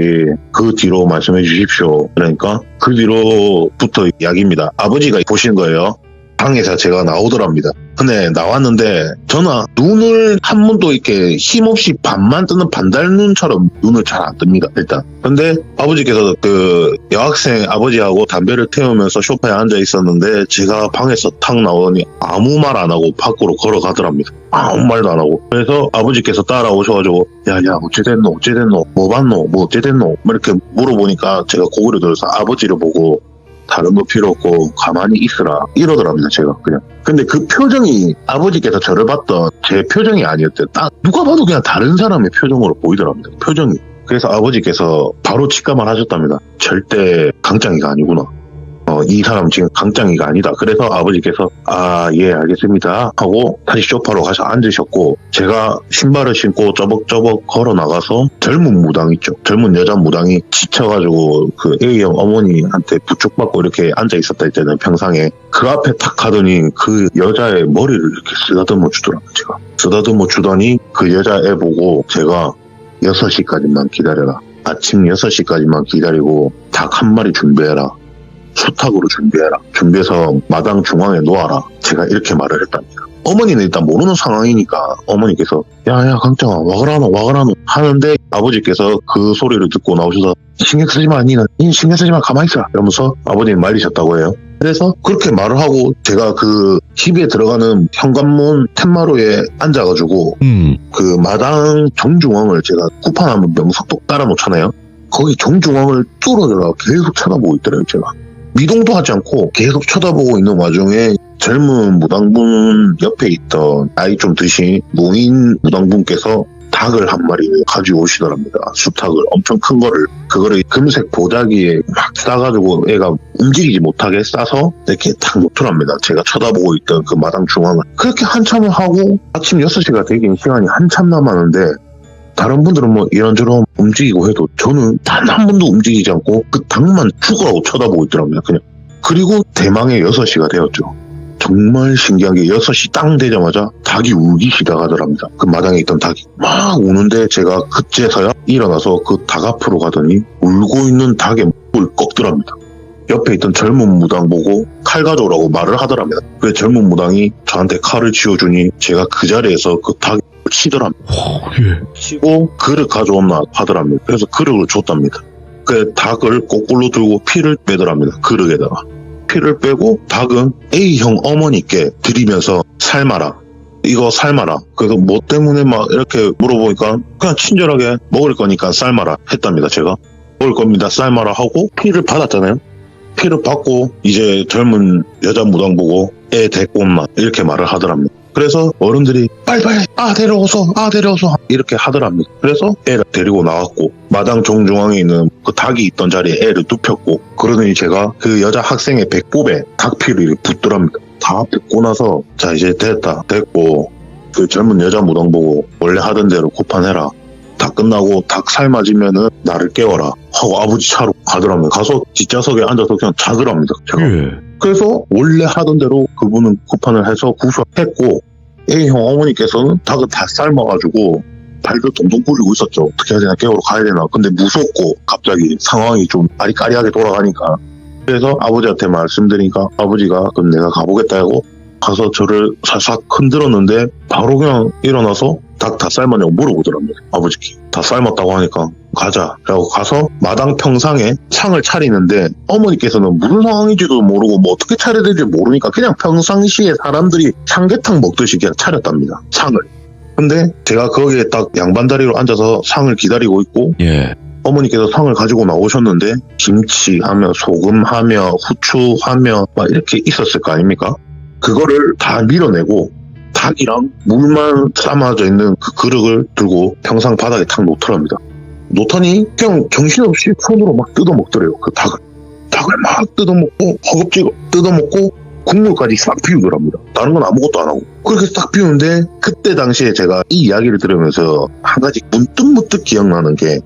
그 뒤로 말씀해 주십시오. 그러니까 그 뒤로부터 이야기입니다. 아버지가 보신 거예요. 방에서 제가 나오더랍니다. 근데 나왔는데 저는 눈을 한 번도 이렇게 힘없이 반만 뜨는 반달눈처럼 눈을 잘 안 뜹니다. 일단. 근데 아버지께서 그 여학생 아버지하고 담배를 태우면서 소파에 앉아 있었는데 제가 방에서 탁 나오더니 아무 말 안 하고 밖으로 걸어가더랍니다. 아무 말도 안 하고. 그래서 아버지께서 따라오셔가지고 야야 어찌됐노 뭐 봤노 뭐 어찌됐노 이렇게 물어보니까 제가 고개를 들어서 아버지를 보고 다른 거 필요 없고 가만히 있으라 이러더랍니다. 제가 그냥. 근데 그 표정이 아버지께서 저를 봤던 제 표정이 아니었대요. 딱 누가 봐도 그냥 다른 사람의 표정으로 보이더랍니다. 표정이. 그래서 아버지께서 바로 직감을 하셨답니다. 절대 강짱이가 아니구나. 이 사람 지금 강짱이가 아니다. 그래서 아버지께서 예 알겠습니다 하고 다시 소파로 가서 앉으셨고 제가 신발을 신고 쩌벅쩌벅 걸어 나가서 젊은 무당 있죠. 젊은 여자 무당이 지쳐가지고 그 A형 어머니한테 부축받고 이렇게 앉아 있었다 했잖아요. 평상에. 그 앞에 탁 가더니 그 여자의 머리를 이렇게 쓰다듬어 주더라고요. 제가 쓰다듬어 주더니 그 여자애 보고 제가 6시까지만 기다려라. 아침 6시까지만 기다리고 닭 한 마리 준비해라. 수탉으로 준비해라. 준비해서 마당 중앙에 놓아라. 제가 이렇게 말을 했답니다. 어머니는 일단 모르는 상황이니까 어머니께서 야야 강짱아 와그라노 하는데 아버지께서 그 소리를 듣고 나오셔서 신경 쓰지 마 니는 신경 쓰지 마 가만히 있어라 이러면서 아버님 말리셨다고 해요. 그래서 그렇게 말을 하고 제가 그 TV에 들어가는 현관문 툇마루에 앉아가지고 그 마당 정중앙을 제가 쿠판하면 명석도 깔아놓잖아요. 거기 정중앙을 뚫어져라 계속 쳐다보고 있더라고요. 제가 미동도 하지 않고 계속 쳐다보고 있는 와중에 젊은 무당분 옆에 있던 나이 좀 드신 노인 무당분께서 닭을 한 마리 가지고 오시더랍니다. 수탉을 엄청 큰 거를 그거를 금색 보자기에 막 싸가지고 애가 움직이지 못하게 싸서 이렇게 탁 놓더랍니다. 제가 쳐다보고 있던 그 마당 중앙을 그렇게 한참을 하고 아침 6시가 되긴 시간이 한참 남았는데 다른 분들은 뭐 이런저런 움직이고 해도 저는 단 한 번도 움직이지 않고 그 닭만 죽으라고 쳐다보고 있더랍니다. 그냥. 그리고 대망의 6시가 되었죠. 정말 신기한 게 6시 땅 되자마자 닭이 울기 시작하더랍니다. 그 마당에 있던 닭이 막 우는데 제가 그제서야 일어나서 그 닭 앞으로 가더니 울고 있는 닭의 목을 꺾더랍니다. 옆에 있던 젊은 무당 보고 칼 가져오라고 말을 하더랍니다. 그래서 젊은 무당이 저한테 칼을 쥐어주니 제가 그 자리에서 그 닭을 치더랍니다. 치고 그릇 가져오나 하더랍니다. 그래서 그릇을 줬답니다. 그 닭을 거꾸로 들고 피를 빼더랍니다. 그릇에다가. 피를 빼고 닭은 A형 어머니께 드리면서 삶아라. 이거 삶아라. 그래서 뭐 때문에 막 이렇게 물어보니까 그냥 친절하게 먹을 거니까 삶아라 했답니다. 제가 먹을 겁니다. 삶아라 하고 피를 받았잖아요. 피를 받고 이제 젊은 여자 무당 보고 애 데리고 온나 이렇게 말을 하더랍니다. 그래서 어른들이 빨리빨리 데려오소 이렇게 하더랍니다. 그래서 애를 데리고 나왔고 마당 정중앙에 있는 그 닭이 있던 자리에 애를 눕혔고 그러더니 제가 그 여자 학생의 백복에 닭피를 이렇게 붓더랍니다. 다 붓고 나서 자 이제 됐고 그 젊은 여자 무당 보고 원래 하던 대로 고판해라. 다 끝나고 닭 삶아지면은 나를 깨워라 하고 아버지 차로 가더랍니다. 가서 뒷좌석에 앉아서 그냥 자더랍니다. 제가. 그래서 원래 하던 대로 그분은 쿠판을 해서 구수했고 A형 어머니께서는 닭을 다 삶아가지고 발도 동동 굴리고 있었죠. 어떻게 해야 되나 깨우러 가야 되나. 근데 무섭고 갑자기 상황이 좀 아리까리하게 돌아가니까 그래서 아버지한테 말씀드리니까 아버지가 그럼 내가 가보겠다 하고 가서 저를 살짝 흔들었는데 바로 그냥 일어나서 닭 다 삶았냐고 물어보더랍니다. 아버지께. 다 삶았다고 하니까 가자 라고 가서 마당 평상에 창을 차리는데 어머니께서는 무슨 상황인지도 모르고 뭐 어떻게 차려야 될지 모르니까 그냥 평상시에 사람들이 삼계탕 먹듯이 그냥 차렸답니다. 창을. 근데 제가 거기에 딱 양반다리로 앉아서 상을 기다리고 있고 어머니께서 상을 가지고 나오셨는데 김치하며 소금하며 후추하며 막 이렇게 있었을 거 아닙니까? 그거를 다 밀어내고 닭이랑 물만 삶아져 있는 그 그릇을 들고 평상 바닥에 탁 놓더랍니다. 놓더니 그냥 정신없이 손으로 막 뜯어먹더래요. 그 닭을 막 뜯어먹고 허겁지겁 뜯어먹고 국물까지 싹 비우더랍니다. 다른 건 아무것도 안 하고 그렇게 싹 비우는데 그때 당시에 제가 이 이야기를 들으면서 한 가지 문득 기억나는 게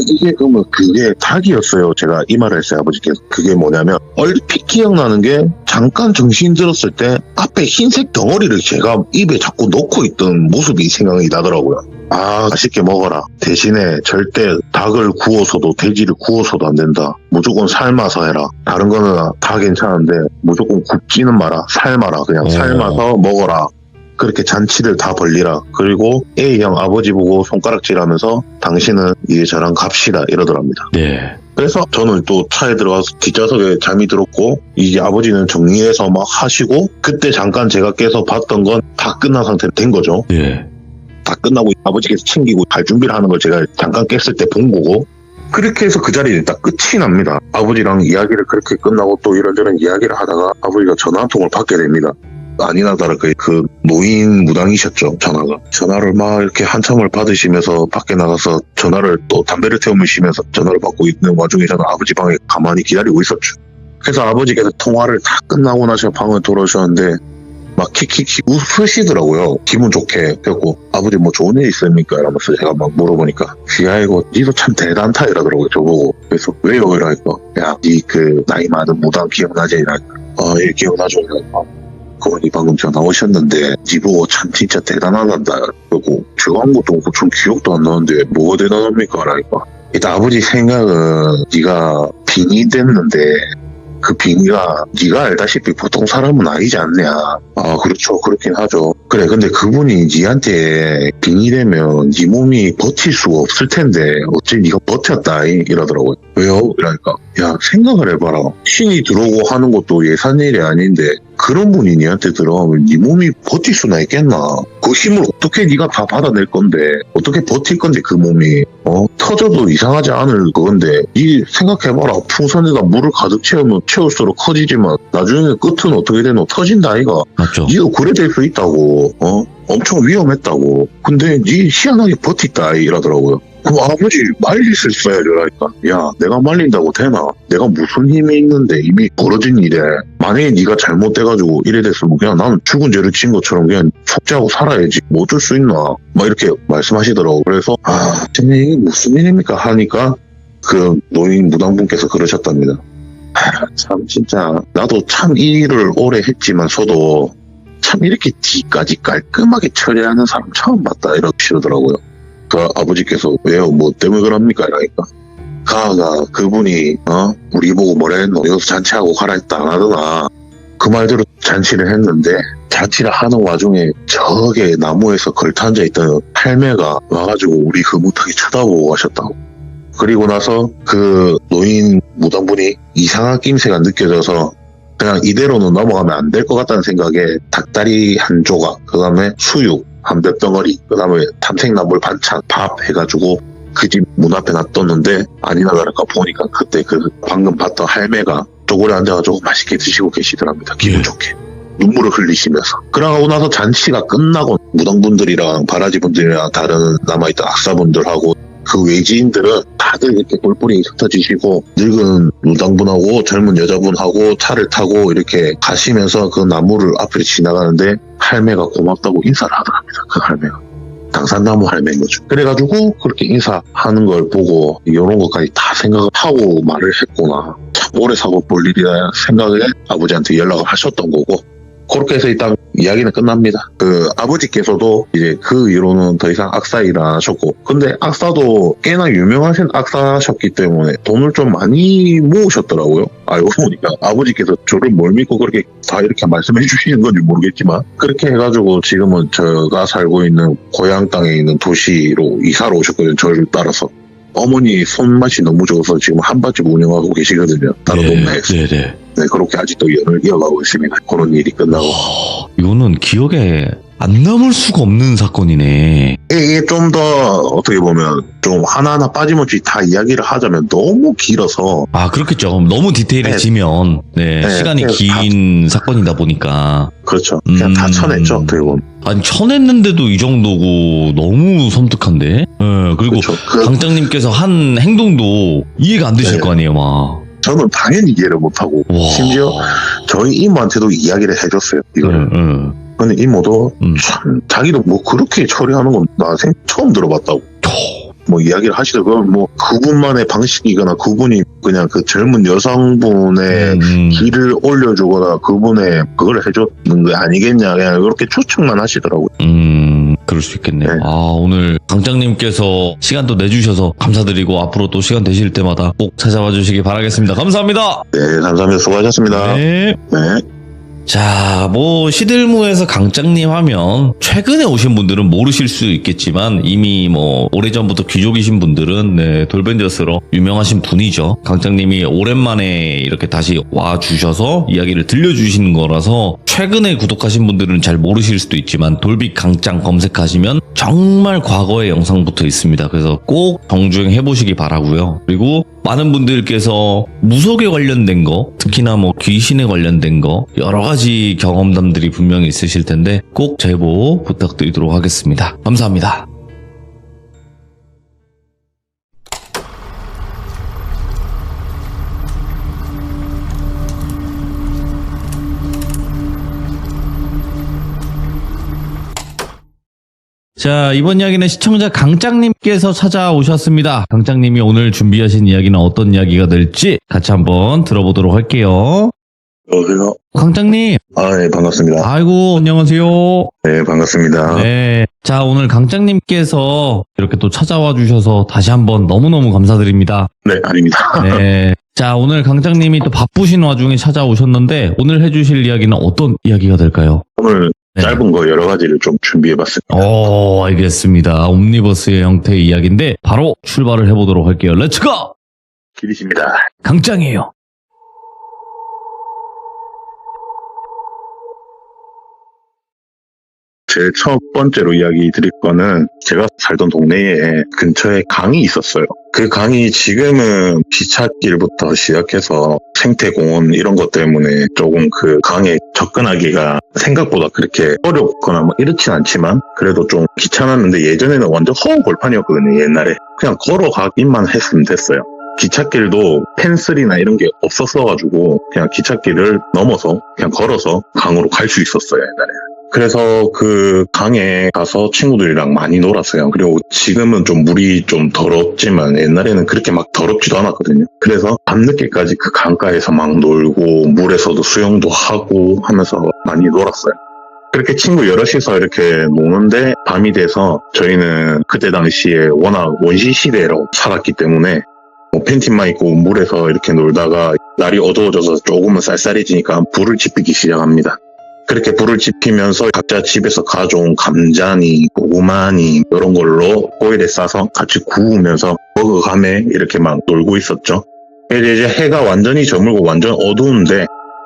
이게 그러면 그게 닭이었어요. 제가 이 말을 했어요. 아버지께서. 그게 뭐냐면 얼핏 기억나는 게 잠깐 정신 들었을 때 앞에 흰색 덩어리를 제가 입에 자꾸 넣고 있던 모습이 생각이 나더라고요. 맛있게 먹어라. 대신에 절대 닭을 구워서도 돼지를 구워서도 안 된다. 무조건 삶아서 해라. 다른 거는 다 괜찮은데 무조건 굽지는 마라. 삶아라. 그냥 삶아서 먹어라. 그렇게 잔치를 다 벌리라. 그리고 A형 아버지 보고 손가락질하면서 당신은 이제 저랑 갑시다 이러더랍니다. 그래서 저는 또 차에 들어가서 뒷좌석에 잠이 들었고 이제 아버지는 정리해서 막 하시고 그때 잠깐 제가 깨서 봤던 건 다 끝난 상태로 된 거죠. 다 끝나고 아버지께서 챙기고 갈 준비를 하는 걸 제가 잠깐 깼을 때 본 거고 그렇게 해서 그 자리는 딱 끝이 납니다. 아버지랑 이야기를 그렇게 끝나고 또 이런저런 이야기를 하다가 아버지가 전화 한 통을 받게 됩니다. 아니나 다를까 그 노인 무당이셨죠. 전화를 막 이렇게 한참을 받으시면서 밖에 나가서 전화를 또 담배를 태우시면서 전화를 받고 있는 와중에 저는 아버지 방에 가만히 기다리고 있었죠. 그래서 아버지께서 통화를 다 끝나고 나서 방을 돌아오셨는데 막 킥킥킥 웃으시더라고요. 기분 좋게. 그래갖고 아버지 뭐 좋은 일 있습니까? 이러면서 제가 막 물어보니까 아이고 니도 참 대단하다 이러더라고요. 저보고. 그래서 왜요? 이러니까 야 니 그 나이 많은 무당 기억나지? 이러니까 예 기억나죠. 이러니까 그분이 방금 전화 오셨는데 니 보고 참 진짜 대단하단다. 그리고 제가 한 것도 없고 좀 기억도 안 나는데 뭐가 대단합니까? 이러니까 일단 아버지 생각은 니가 빙이 됐는데 그 빙의가 네가 알다시피 보통 사람은 아니지 않냐. 그렇죠. 그렇긴 하죠. 그래 근데 그분이 니한테 빙의 되면 네 몸이 버틸 수가 없을 텐데 어찌 네가 버텼다 이러더라고요. 왜요? 이러니까 야 생각을 해봐라. 신이 들어오고 하는 것도 예산 일이 아닌데 그런 분이 니한테 들어가면 네 몸이 버틸 수나 있겠나? 그 힘을 어떻게 네가 다 받아낼 건데 어떻게 버틸 건데 그 몸이 터져도 이상하지 않을 그건데 이 생각해봐라. 풍선에다 물을 가득 채우면 채울수록 커지지만 나중에 끝은 어떻게 되노? 터진다 아이가. 맞죠. 니가 그래 될 수 있다고. 엄청 위험했다고. 근데 니 희한하게 버티다 이러더라고요. 그럼 아버지 말릴 수 있어야죠. 그러니까 야 내가 말린다고 되나? 내가 무슨 힘이 있는데 이미 벌어진 일에 만약에 네가 잘못돼가지고 이래 됐으면 그냥 나는 죽은 죄를 진 것처럼 그냥 속죄하고 살아야지 뭐 어쩔 수 있나 막 이렇게 말씀하시더라고. 그래서 쟤네 이게 무슨 일입니까 하니까 그 노인 무당분께서 그러셨답니다. 참 진짜 나도 참 이 일을 오래 했지만서도 참 이렇게 뒤까지 깔끔하게 처리하는 사람 처음 봤다 이러시더라고요. 그 아버지께서 왜요? 뭐 때문에 그럽니까? 이러니까 가가 그분이 우리 보고 뭐라 했노? 여기서 잔치하고 가라 했다 안 하더나. 그 말대로 잔치를 했는데 잔치를 하는 와중에 저게 나무에서 걸터 앉아있던 할매가 와가지고 우리 흐뭇하게 쳐다보고 가셨다고. 그리고 나서 그 노인 무당분이 이상한 낌새가 느껴져서 그냥 이대로는 넘어가면 안 될 것 같다는 생각에 닭다리 한 조각, 그 다음에 수육 한 몇 덩어리, 그 다음에 탐색나물 반찬, 밥 해가지고 그 집 문 앞에 놔뒀는데 아니나 다를까 보니까 그때 그 방금 봤던 할매가 쪼그려 앉아가지고 맛있게 드시고 계시더랍니다. 기분 좋게. 눈물을 흘리시면서. 그러고 나서 잔치가 끝나고 무당분들이랑 바라지분들이랑 다른 남아있던 악사분들하고 그 외지인들은 다들 이렇게 꼴뿌리 흩어지시고 늙은 무당분하고 젊은 여자분하고 차를 타고 이렇게 가시면서 그 나무를 앞에 지나가는데 할매가 고맙다고 인사를 하더랍니다. 그 할매가. 당산나무 할매인 거죠. 그래가지고 그렇게 인사하는 걸 보고 이런 것까지 다 생각을 하고 말을 했구나. 참 오래 사고 볼 일이라 생각에 아버지한테 연락을 하셨던 거고 그렇게 해서 일단 이야기는 끝납니다. 그 아버지께서도 이제 그 이후로는 더 이상 악사 일을 안 하셨고 근데 악사도 꽤나 유명하신 악사셨기 때문에 돈을 좀 많이 모으셨더라고요. 알고 보니까 아버지께서 저를 뭘 믿고 그렇게 다 이렇게 말씀해 주시는 건지 모르겠지만 그렇게 해가지고 지금은 제가 살고 있는 고향 땅에 있는 도시로 이사를 오셨거든요. 저를 따라서. 어머니 손맛이 너무 좋아서 지금 한밭집 운영하고 계시거든요. 다른 동네에서. 네네. 네, 그렇게 아직도 연을 이어가고 있습니다. 그런 일이 끝나고. 이거는 기억에 안 남을 수가 없는 사건이네. 이게 좀 더 어떻게 보면 좀 하나하나 빠짐없이 다 이야기를 하자면 너무 길어서 그렇겠죠. 그럼 너무 디테일해지면 시간이 긴 사건이다 보니까. 그렇죠. 그냥 다 쳐냈죠. 어떻게 보면. 아니 쳐냈는데도 이 정도고 너무 섬뜩한데. 그리고 그렇죠. 강장님께서 한 행동도 이해가 안 되실 거 아니에요, 막. 저는 당연히 이해를 못하고 심지어 저희 이모한테도 이야기를 해줬어요. 이거를. 근데 이모도 참 자기도 뭐 그렇게 처리하는 건 나 처음 들어봤다고. 뭐 이야기를 하시더라고요. 뭐 그분만의 방식이거나 그분이 그냥 그 젊은 여성분의 길을 올려주거나 그분의 그걸 해줬는 게 아니겠냐 그냥 이렇게 추측만 하시더라고요. 그럴 수 있겠네요. 네. 오늘 강장님께서 시간도 내주셔서 감사드리고 앞으로 또 시간 되실 때마다 꼭 찾아와 주시기 바라겠습니다. 감사합니다. 네, 감사합니다. 수고하셨습니다. 네. 네. 자, 시들무에서 강장님 하면 최근에 오신 분들은 모르실 수 있겠지만 이미 오래전부터 귀족이신 분들은 돌벤저스로 유명하신 분이죠. 강장님이 오랜만에 이렇게 다시 와주셔서 이야기를 들려주시는 거라서 최근에 구독하신 분들은 잘 모르실 수도 있지만 돌비 강장 검색하시면 정말 과거의 영상부터 있습니다. 그래서 꼭 정주행 해보시기 바라고요. 그리고 많은 분들께서 무속에 관련된 거, 특히나 귀신에 관련된 거 여러 가지 경험담들이 분명히 있으실 텐데 꼭 제보 부탁드리도록 하겠습니다. 감사합니다. 자, 이번 이야기는 시청자 강장님께서 찾아오셨습니다. 강장님이 오늘 준비하신 이야기는 어떤 이야기가 될지 같이 한번 들어보도록 할게요. 여보세요? 강장님. 네, 반갑습니다. 아이고, 안녕하세요. 네, 반갑습니다. 네. 자, 오늘 강장님께서 이렇게 또 찾아와 주셔서 다시 한번 너무너무 감사드립니다. 네, 아닙니다. 네. 자, 오늘 강장님이 또 바쁘신 와중에 찾아오셨는데 오늘 해주실 이야기는 어떤 이야기가 될까요? 오늘 짧은 거 여러 가지를 좀 준비해봤습니다. 알겠습니다. 옴니버스의 형태의 이야기인데 바로 출발을 해보도록 할게요. 렛츠고! 길이십니다. 강장이에요. 제일 첫 번째로 이야기 드릴 거는 제가 살던 동네에 근처에 강이 있었어요. 그 강이 지금은 기찻길부터 시작해서 생태공원 이런 것 때문에 조금 그 강에 접근하기가 생각보다 그렇게 어렵거나 뭐 이렇진 않지만 그래도 좀 귀찮았는데 예전에는 완전 허허벌판이었거든요. 옛날에 그냥 걸어가기만 했으면 됐어요. 기찻길도 펜슬이나 이런 게 없었어가지고 그냥 기찻길을 넘어서 그냥 걸어서 강으로 갈 수 있었어요, 옛날에. 그래서 그 강에 가서 친구들이랑 많이 놀았어요. 그리고 지금은 좀 물이 좀 더럽지만 옛날에는 그렇게 막 더럽지도 않았거든요. 그래서 밤늦게까지 그 강가에서 막 놀고 물에서도 수영도 하고 하면서 많이 놀았어요. 그렇게 친구 여럿이서 이렇게 노는데 밤이 돼서 저희는 그때 당시에 워낙 원시 시대로 살았기 때문에 뭐 팬티만 입고 물에서 이렇게 놀다가 날이 어두워져서 조금은 쌀쌀해지니까 불을 지피기 시작합니다. 그렇게 불을 지피면서 각자 집에서 가져온 감자니 고구마니 이런 걸로 호일에 싸서 같이 구우면서 먹어가며 이렇게 막 놀고 있었죠. 이제 해가 완전히 저물고 완전 어두운데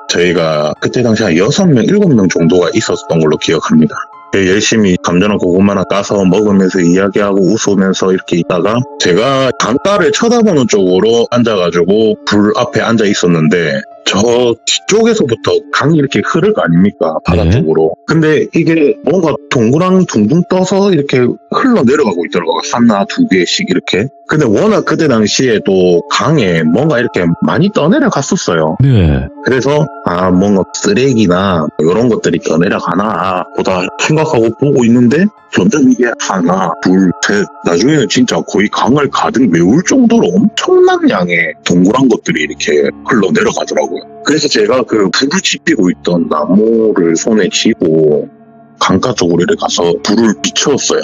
저희가 그때 당시 한 6명, 7명 정도가 있었던 걸로 기억합니다. 열심히 감자나 고구마나 까서 먹으면서 이야기하고 웃으면서 이렇게 있다가 제가 강가를 쳐다보는 쪽으로 앉아가지고 불 앞에 앉아 있었는데 저 뒤쪽에서부터 강이 이렇게 흐를 거 아닙니까? 바다 네. 쪽으로. 근데 이게 뭔가 동그랑 둥둥 떠서 이렇게 흘러내려가고 있더라고요. 하나, 두 개씩 이렇게. 근데 워낙 그때 당시에도 강에 뭔가 이렇게 많이 떠내려 갔었어요. 네. 그래서 뭔가 쓰레기나 이런 것들이 떠내려가나 보다 생각하고 보고 있는데 점점 이게 하나, 둘, 셋 나중에는 진짜 거의 강을 가득 메울 정도로 엄청난 양의 동그란 것들이 이렇게 흘러내려가더라고요. 그래서 제가 그 불을 지피고 있던 나무를 손에 쥐고 강가 쪽으로 이렇게 가서 불을 비추었어요.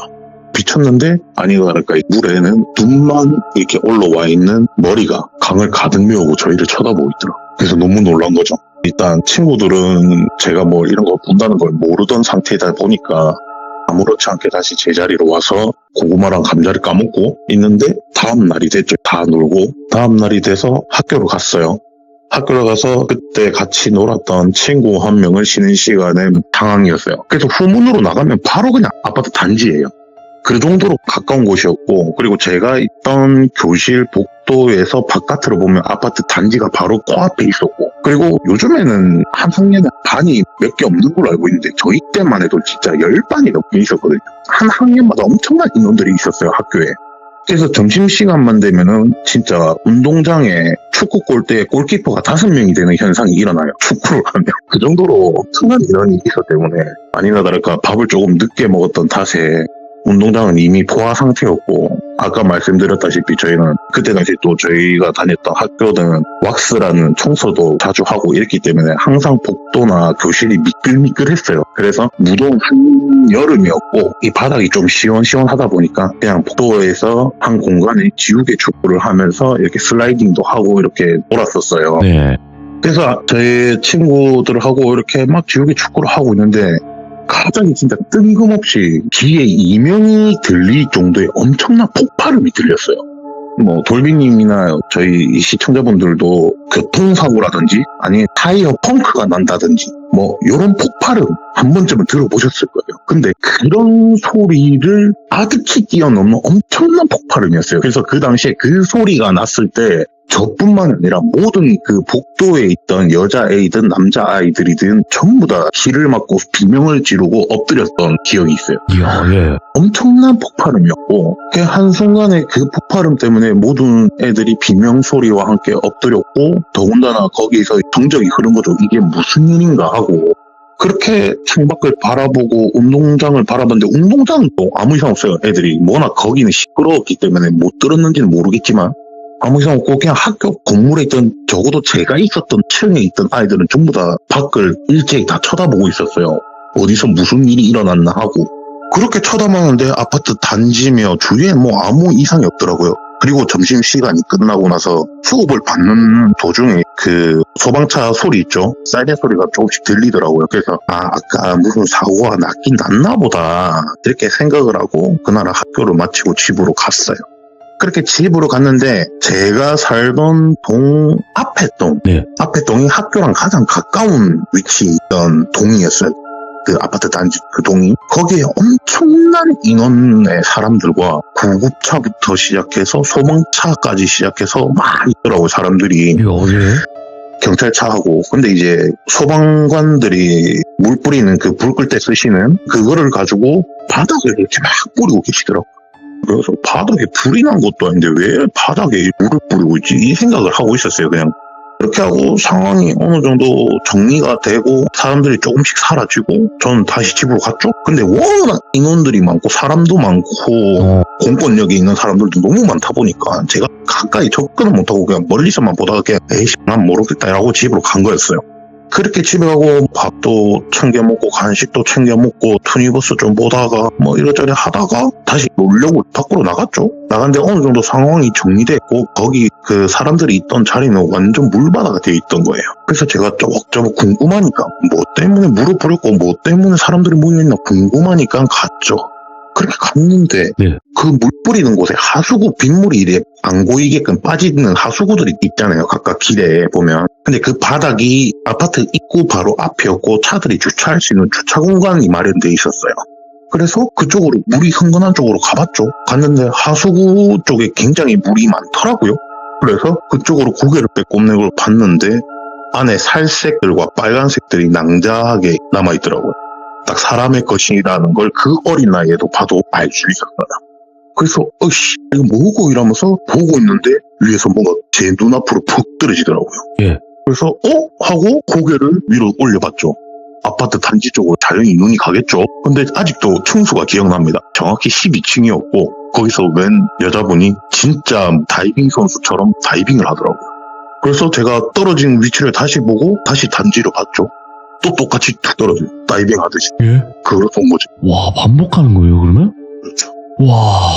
비쳤는데 아니가 다를까 물에는 눈만 이렇게 올라와 있는 머리가 강을 가득 메우고 저희를 쳐다보고 있더라고요. 그래서 너무 놀란 거죠. 일단 친구들은 제가 뭐 이런 거 본다는 걸 모르던 상태이다 보니까 아무렇지 않게 다시 제자리로 와서 고구마랑 감자를 까먹고 있는데 다음 날이 됐죠. 다 놀고 다음 날이 돼서 학교로 갔어요. 학교를 가서 그때 같이 놀았던 친구 한 명을 쉬는 시간에 상황이었어요. 그래서 후문으로 나가면 바로 그냥 아파트 단지예요. 그 정도로 가까운 곳이었고 그리고 제가 있던 교실 복도에서 바깥으로 보면 아파트 단지가 바로 코앞에 있었고 그리고 요즘에는 한 학년에 반이 몇 개 없는 걸로 알고 있는데 저희 때만 해도 진짜 10반이 넘게 있었거든요. 한 학년마다 엄청난 인원들이 있었어요, 학교에. 그래서 점심시간만 되면은 진짜 운동장에 축구 골대에 골키퍼가 5명이 되는 현상이 일어나요. 축구를 하면. 그 정도로 엄청난 인원이 있었기 때문에 아니나 다를까 밥을 조금 늦게 먹었던 탓에 운동장은 이미 포화 상태였고 아까 말씀드렸다시피 저희는 그때 당시 또 저희가 다녔던 학교는 왁스라는 청소도 자주 하고 이랬기 때문에 항상 복도나 교실이 미끌미끌했어요. 그래서 무더운 한여름이었고 이 바닥이 좀 시원시원하다 보니까 그냥 복도에서 한 공간에 지우개 축구를 하면서 이렇게 슬라이딩도 하고 이렇게 놀았었어요. 네. 그래서 저희 친구들하고 이렇게 막 지우개 축구를 하고 있는데 갑자기 진짜 뜬금없이 뒤에 이명이 들릴 정도의 엄청난 폭발음이 들렸어요. 뭐 돌비님이나 저희 시청자분들도 교통사고라든지 아니면 타이어 펑크가 난다든지 뭐 이런 폭발음 한 번쯤은 들어보셨을 거예요. 근데 그런 소리를 아득히 뛰어넘는 엄청난 폭발음이었어요. 그래서 그 당시에 그 소리가 났을 때 저뿐만 아니라 모든 그 복도에 있던 여자애이든 남자아이들이든 전부 다 기를 맞고 비명을 지르고 엎드렸던 기억이 있어요. 이야, 예. 엄청난 폭발음이었고 그 한순간에 그 폭발음 때문에 모든 애들이 비명 소리와 함께 엎드렸고 더군다나 거기서 정적이 흐른 거죠. 이게 무슨 일인가 하고 그렇게 창밖을 바라보고 운동장을 바라봤는데 운동장은 또 아무 이상 없어요. 애들이 워낙 거기는 시끄러웠기 때문에 못 들었는지는 모르겠지만 아무 이상 없고 그냥 학교 건물에 있던 적어도 제가 있었던 층에 있던 아이들은 전부 다 밖을 일제히 다 쳐다보고 있었어요. 어디서 무슨 일이 일어났나 하고 그렇게 쳐다봤는데 아파트 단지며 주위에 뭐 아무 이상이 없더라고요. 그리고 점심시간이 끝나고 나서 수업을 받는 도중에 그 소방차 소리 있죠? 사이렌 소리가 조금씩 들리더라고요. 그래서 아까 무슨 사고가 났긴 났나 보다 이렇게 생각을 하고 그날 학교를 마치고 집으로 갔어요. 그렇게 집으로 갔는데 제가 살던 동 앞에 동 네. 앞에 동이 학교랑 가장 가까운 위치에 있던 동이었어요. 그 아파트 단지 그 동이 거기에 엄청난 인원의 사람들과 구급차부터 시작해서 소방차까지 시작해서 많이 있더라고요 사람들이. 예. 경찰차하고. 근데 이제 소방관들이 물 뿌리는 그 불 끌 때 쓰시는 그거를 가지고 바닥에 이렇게 막 뿌리고 계시더라고요. 그래서 바닥에 불이 난 것도 아닌데 왜 바닥에 물을 뿌리고 있지 이 생각을 하고 있었어요. 그냥 그렇게 하고 상황이 어느 정도 정리가 되고 사람들이 조금씩 사라지고 저는 다시 집으로 갔죠. 근데 워낙 인원들이 많고 사람도 많고 공권력에 있는 사람들도 너무 많다 보니까 제가 가까이 접근을 못하고 그냥 멀리서만 보다가 그냥 에이씨 난 모르겠다 라고 집으로 간 거였어요. 그렇게 집에 가고 밥도 챙겨 먹고 간식도 챙겨 먹고 투니버스 좀 보다가 뭐 이러저러 하다가 다시 놀려고 밖으로 나갔죠. 나갔는데 어느 정도 상황이 정리됐고 거기 그 사람들이 있던 자리는 완전 물바다가 되어 있던 거예요. 그래서 제가 쪼박쪼박 궁금하니까 뭐 때문에 물을 뿌렸고 뭐 때문에 사람들이 모여있나 궁금하니까 갔죠. 그렇게 갔는데 네. 그 물 뿌리는 곳에 하수구 빗물이 이래 안 고이게끔 빠지는 하수구들이 있잖아요. 각각 길에 보면. 근데 그 바닥이 아파트 입구 바로 앞이었고 차들이 주차할 수 있는 주차 공간이 마련되어 있었어요. 그래서 그쪽으로 물이 흥건한 쪽으로 가봤죠. 갔는데 하수구 쪽에 굉장히 물이 많더라고요. 그래서 그쪽으로 고개를 빼꼼는 걸 봤는데 안에 살색들과 빨간색들이 낭자하게 남아있더라고요. 딱 사람의 것이라는 걸 그 어린 나이에도 봐도 알 수 있었어요. 그래서 어이씨 이거 뭐고 이러면서 보고 있는데 위에서 뭔가 제 눈앞으로 푹 떨어지더라고요. 예. 그래서 하고 고개를 위로 올려봤죠. 아파트 단지 쪽으로 자연히 눈이 가겠죠. 근데 아직도 층수가 기억납니다. 정확히 12층이었고 거기서 웬 여자분이 진짜 다이빙 선수처럼 다이빙을 하더라고요. 그래서 제가 떨어진 위치를 다시 보고 다시 단지로 봤죠. 또 똑같이 툭 떨어져요. 다이빙 하듯이. 예. 그걸 본 거죠. 와, 반복하는 거예요, 그러면? 그렇죠. 와.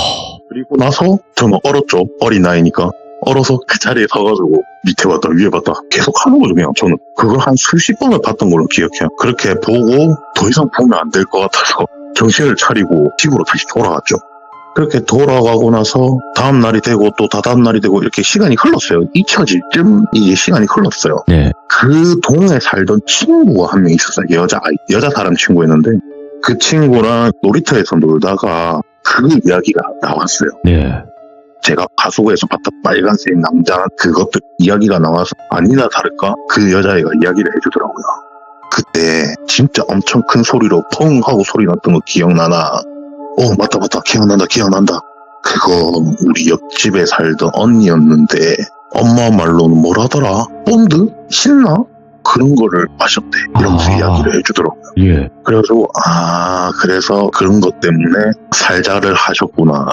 그리고 나서 저는 얼었죠. 어린 나이니까. 얼어서 그 자리에 서가지고 밑에 봤다 위에 봤다 계속 하는 거죠. 그냥 저는 그걸 한 수십 번을 봤던 걸로 기억해요. 그렇게 보고 더 이상 보면 안 될 것 같아서 정신을 차리고 집으로 다시 돌아갔죠. 그렇게 돌아가고 나서 다음 날이 되고 또 다다음 날이 되고 이렇게 시간이 흘렀어요. 잊혀질 쯤 이제 시간이 흘렀어요. 네. 그 동에 살던 친구가 한 명 있었어요. 여자 사람 친구였는데 그 친구랑 놀이터에서 놀다가 그 이야기가 나왔어요. 네. 제가 하수구에서 봤던 빨간색 남자 그것들 이야기가 나와서 아니나 다를까 그 여자애가 이야기를 해주더라고요. 그때 진짜 엄청 큰 소리로 펑 하고 소리 났던 거 기억나나? 맞다 기억난다. 그거 우리 옆집에 살던 언니였는데 엄마 말로는 뭐라더라? 본드? 신나? 그런 거를 마셨대. 이러면서 이야기를 해주더라고요. 예. 그래가지고 그래서 그런 것 때문에 살자를 하셨구나.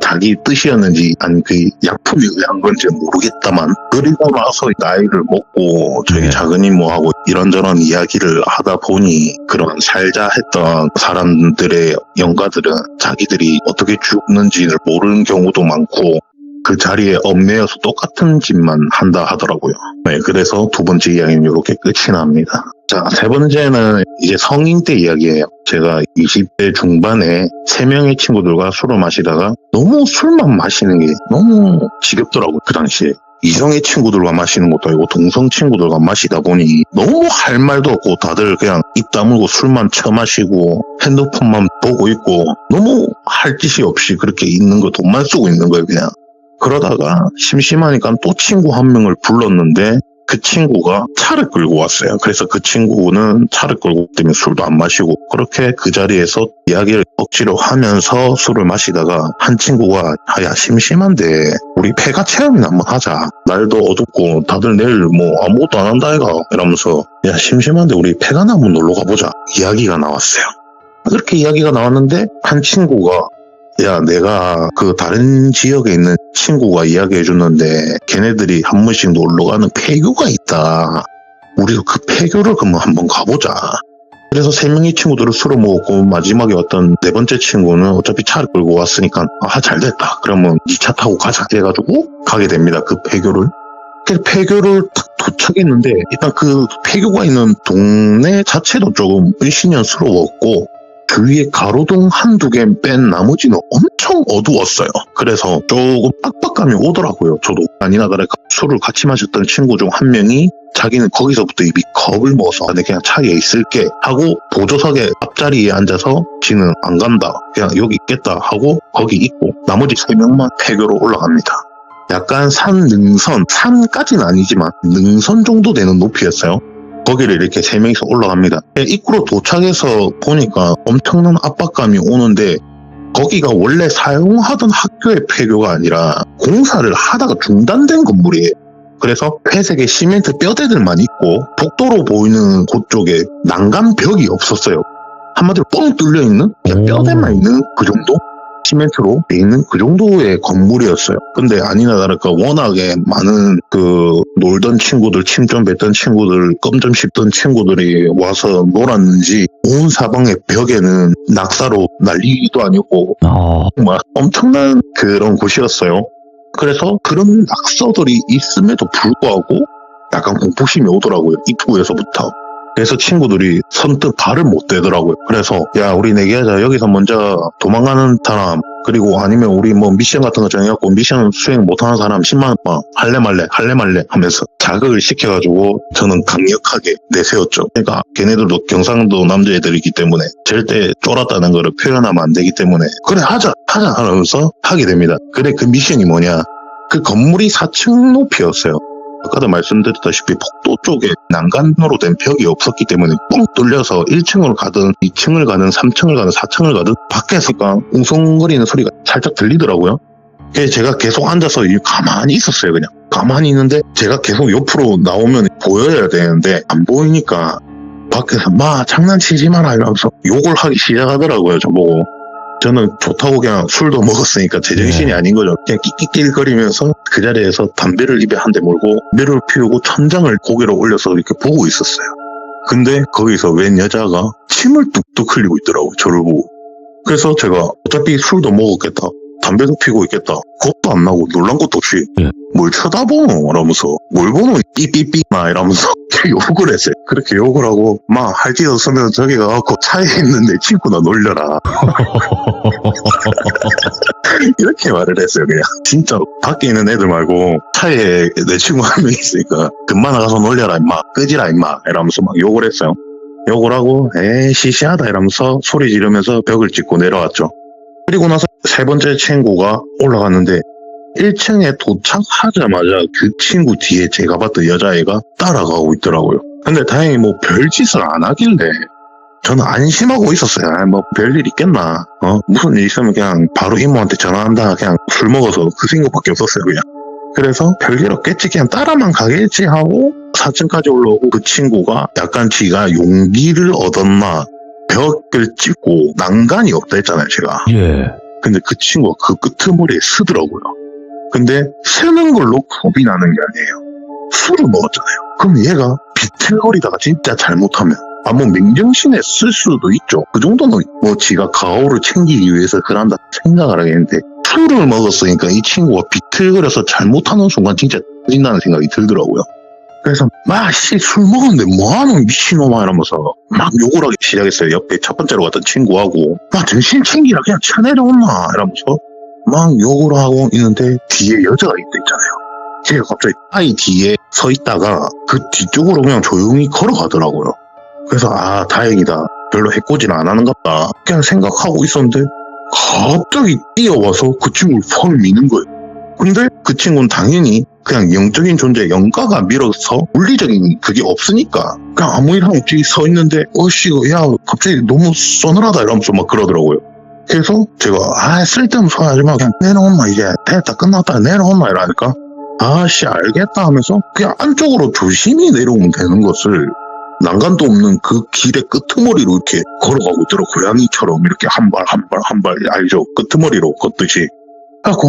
자기 뜻이었는지 아니 그 약품에 의한 건지 모르겠다만 그리고 나서 나이를 먹고 저희 네. 작은 이모하고 이런저런 이야기를 하다 보니 그런 살자 했던 사람들의 영가들은 자기들이 어떻게 죽는지를 모르는 경우도 많고 그 자리에 얽매여서 똑같은 짓만 한다 하더라고요. 네, 그래서 두 번째 이야기는 이렇게 끝이 납니다. 자, 세 번째는 이제 성인 때 이야기예요. 제가 20대 중반에 3명의 친구들과 술을 마시다가 너무 술만 마시는 게 너무 지겹더라고요. 그 당시에. 이성의 친구들과 마시는 것도 아니고 동성 친구들과 마시다 보니 너무 할 말도 없고 다들 그냥 입 다물고 술만 처마시고 핸드폰만 보고 있고 너무 할 짓이 없이 그렇게 있는 거 돈만 쓰고 있는 거예요 그냥. 그러다가 심심하니까 또 친구 한 명을 불렀는데 그 친구가 차를 끌고 왔어요. 그래서 그 친구는 차를 끌고 때문에 술도 안 마시고 그렇게 그 자리에서 이야기를 억지로 하면서 술을 마시다가 한 친구가 야 심심한데 우리 폐가 체험이나 한번 하자. 날도 어둡고 다들 내일 뭐 아무것도 안 한다 이가 이러면서 야 심심한데 우리 폐가나 한번 놀러 가보자. 이야기가 나왔어요. 그렇게 이야기가 나왔는데 한 친구가 야 내가 그 다른 지역에 있는 친구가 이야기해 줬는데 걔네들이 한 번씩 놀러 가는 폐교가 있다. 우리도 그 폐교를 그럼 한번 가보자. 그래서 3명의 친구들을 술을 먹었고 마지막에 왔던 4번째 친구는 어차피 차를 끌고 왔으니까 잘됐다. 그러면 네 차 타고 가자 해가지고 가게 됩니다. 그 폐교를. 그래서 폐교를 딱 도착했는데 일단 그 폐교가 있는 동네 자체도 조금 을씨년스러웠고 주위에 가로등 한두 개 뺀 나머지는 엄청 어두웠어요. 그래서 조금 빡빡감이 오더라고요. 저도 아니나 다를까 술을 같이 마셨던 친구 중 한 명이 자기는 거기서부터 이미 겁을 먹어서 내 그냥 차에 있을게 하고 보조석에 앞자리에 앉아서 지는 안 간다. 그냥 여기 있겠다 하고 거기 있고 나머지 3명만 폐교로 올라갑니다. 약간 산 능선, 산까지는 아니지만 능선 정도 되는 높이였어요. 거기를 이렇게 3명이서 올라갑니다. 입구로 도착해서 보니까 엄청난 압박감이 오는데 거기가 원래 사용하던 학교의 폐교가 아니라 공사를 하다가 중단된 건물이에요. 그래서 회색의 시멘트 뼈대들만 있고 복도로 보이는 곳 쪽에 난간벽이 없었어요. 한마디로 뻥 뚫려있는 뼈대만 있는 그 정도? 시멘트로 돼 있는 그 정도의 건물이었어요. 근데 아니나 다를까 워낙에 많은 그 놀던 친구들, 침 좀 뱉던 친구들, 껌 좀 씹던 친구들이 와서 놀았는지 온 사방의 벽에는 낙사로 난리도 아니고 정말 엄청난 그런 곳이었어요. 그래서 그런 낙서들이 있음에도 불구하고 약간 공포심이 오더라고요. 입구에서부터. 그래서 친구들이 선뜻 발을 못 대더라고요. 그래서 야 우리 내기하자. 여기서 먼저 도망가는 사람 그리고 아니면 우리 뭐 미션 같은 거 정해갖고 미션 수행 못하는 사람 10만 원 할래 말래 하면서 자극을 시켜가지고 저는 강력하게 내세웠죠. 그러니까 걔네들도 경상도 남자애들이기 때문에 절대 쫄았다는 거를 표현하면 안 되기 때문에 그래 하자 하면서 하게 됩니다. 그래 그 미션이 뭐냐. 그 건물이 4층 높이였어요. 아까도 말씀드렸다시피 복도 쪽에 난간으로 된 벽이 없었기 때문에 뻥 뚫려서 1층으로 가든 2층을 가든 3층을 가든 4층을 가든 밖에서 웅성거리는 소리가 살짝 들리더라고요. 그래서 제가 계속 앉아서 가만히 있었어요. 그냥 가만히 있는데 제가 계속 옆으로 나오면 보여야 되는데 안 보이니까 밖에서 마 장난치지 마라 이러면서 욕을 하기 시작하더라고요. 저보고. 저는 좋다고 그냥 술도 먹었으니까 제정신이 아닌 거죠. 그냥 끽끽낄거리면서 그 자리에서 담배를 입에 한 대 몰고 담배를 피우고 천장을 고개로 올려서 이렇게 보고 있었어요. 근데 거기서 웬 여자가 침을 뚝뚝 흘리고 있더라고요. 저를 보고. 그래서 제가 어차피 술도 먹었겠다. 담배도 피고 있겠다. 겁도 안 나고 놀란 것도 없이 뭘 쳐다보노? 이러면서 뭘 보노? 삐삐삐 막 이러면서 욕을 했어요. 그렇게 욕을 하고 막 할 게 없으면 저기 가서 차에 있는 내 친구나 놀려라. 이렇게 말을 했어요. 그냥 진짜로 밖에 있는 애들 말고 차에 내 친구 한 명 있으니까 금방 나가서 놀려라 임마 끄지라 임마 이러면서 막 욕을 했어요. 욕을 하고 에이 시시하다 이러면서 소리 지르면서 벽을 찍고 내려왔죠. 그리고 나서 세 번째 친구가 올라갔는데 1층에 도착하자마자 그 친구 뒤에 제가 봤던 여자애가 따라가고 있더라고요. 근데 다행히 뭐 별짓을 안 하길래 저는 안심하고 있었어요. 뭐 별일 있겠나. 무슨 일 있으면 그냥 바로 이모한테 전화한다. 그냥 술 먹어서 그 생각밖에 없었어요. 그냥. 그래서 별일 없겠지. 그냥 따라만 가겠지 하고 4층까지 올라오고 그 친구가 약간 지가 용기를 얻었나 벽을 찍고 난간이 없다 했잖아요. 제가. 근데 그 친구가 그 끄트머리에 쓰더라고요. 근데 쓰는 걸로 겁이 나는 게 아니에요. 술을 먹었잖아요. 그럼 얘가 비틀거리다가 진짜 잘못하면 뭐 맹정신에 쓸 수도 있죠. 그 정도는 뭐 지가 가오를 챙기기 위해서 그런다 생각을 하겠는데 술을 먹었으니까 이 친구가 비틀거려서 잘못하는 순간 진짜 터진다는 생각이 들더라고요. 그래서 술 먹었는데 뭐하노 미친놈아 이러면서 막 욕을 하기 시작했어요. 옆에 첫 번째로 갔던 친구하고 정신 챙기라 그냥 쳐내려온나 이러면서 막 욕을 하고 있는데 뒤에 여자가 있잖아요. 제가 갑자기 아이 뒤에 서 있다가 그 뒤쪽으로 그냥 조용히 걸어가더라고요. 그래서 다행이다. 별로 해코지는 안 하는갑다. 그냥 생각하고 있었는데 갑자기 뛰어와서 그 친구를 펄 미는 거예요. 근데 그 친구는 당연히 그냥 영적인 존재, 영가가 밀어서 물리적인 그게 없으니까 그냥 아무 일 없이 서 있는데 야 갑자기 너무 서늘하다 이러면서 막 그러더라고요. 그래서 제가 쓸데없는 소리 하지 마. 그냥 내려온나 이제 됐다 끝났다 내려온나 이러니까 알겠다 하면서 그냥 안쪽으로 조심히 내려오면 되는 것을 난간도 없는 그 길의 끄트머리로 이렇게 걸어가고 있더라고. 고양이처럼 이렇게 한 발 알죠? 끄트머리로 걷듯이. 그래갖고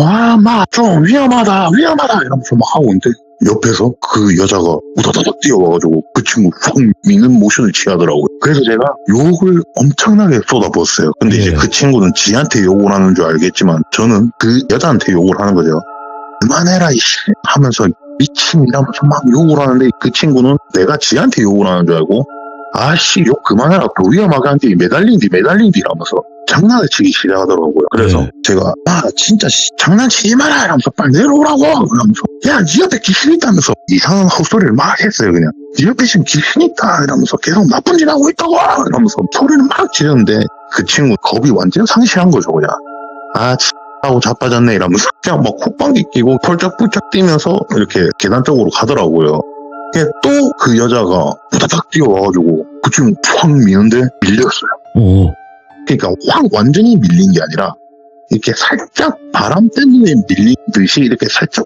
좀 위험하다 이러면서 막 하고 있는데 옆에서 그 여자가 우다다닥 뛰어와가지고 그 친구 팍 미는 모션을 취하더라고요. 그래서 제가 욕을 엄청나게 쏟아부었어요. 근데 이제 그 친구는 지한테 욕을 하는 줄 알겠지만 저는 그 여자한테 욕을 하는 거죠. 그만해라 이씨 하면서 미친이라면서 막 욕을 하는데 그 친구는 내가 지한테 욕을 하는 줄 알고 아씨 욕 그만해라 더 위험하게 한뒤 매달린디 이러면서 장난을 치기 시작하더라고요. 그래서 네. 제가 진짜 장난치지 마라 이러면서 빨리 내려오라고 이러면서 야 니 옆에 귀신 있다면서 이상한 헛소리를 막 했어요. 그냥 니 옆에 지금 귀신 있다 이러면서 계속 나쁜 짓 하고 있다고 이러면서 소리를 막 지르는데 그 친구 겁이 완전 상실한 거죠. 그냥 하고 자빠졌네 이러면서 그냥 막 콧방귀 끼고 펄쩍펄쩍 뛰면서 이렇게 계단 쪽으로 가더라고요. 또 그 여자가 부다닥 뛰어와가지고 그 친구 확 미는데 밀렸어요. 오. 그러니까 확 완전히 밀린 게 아니라 이렇게 살짝 바람 때문에 밀린 듯이 이렇게 살짝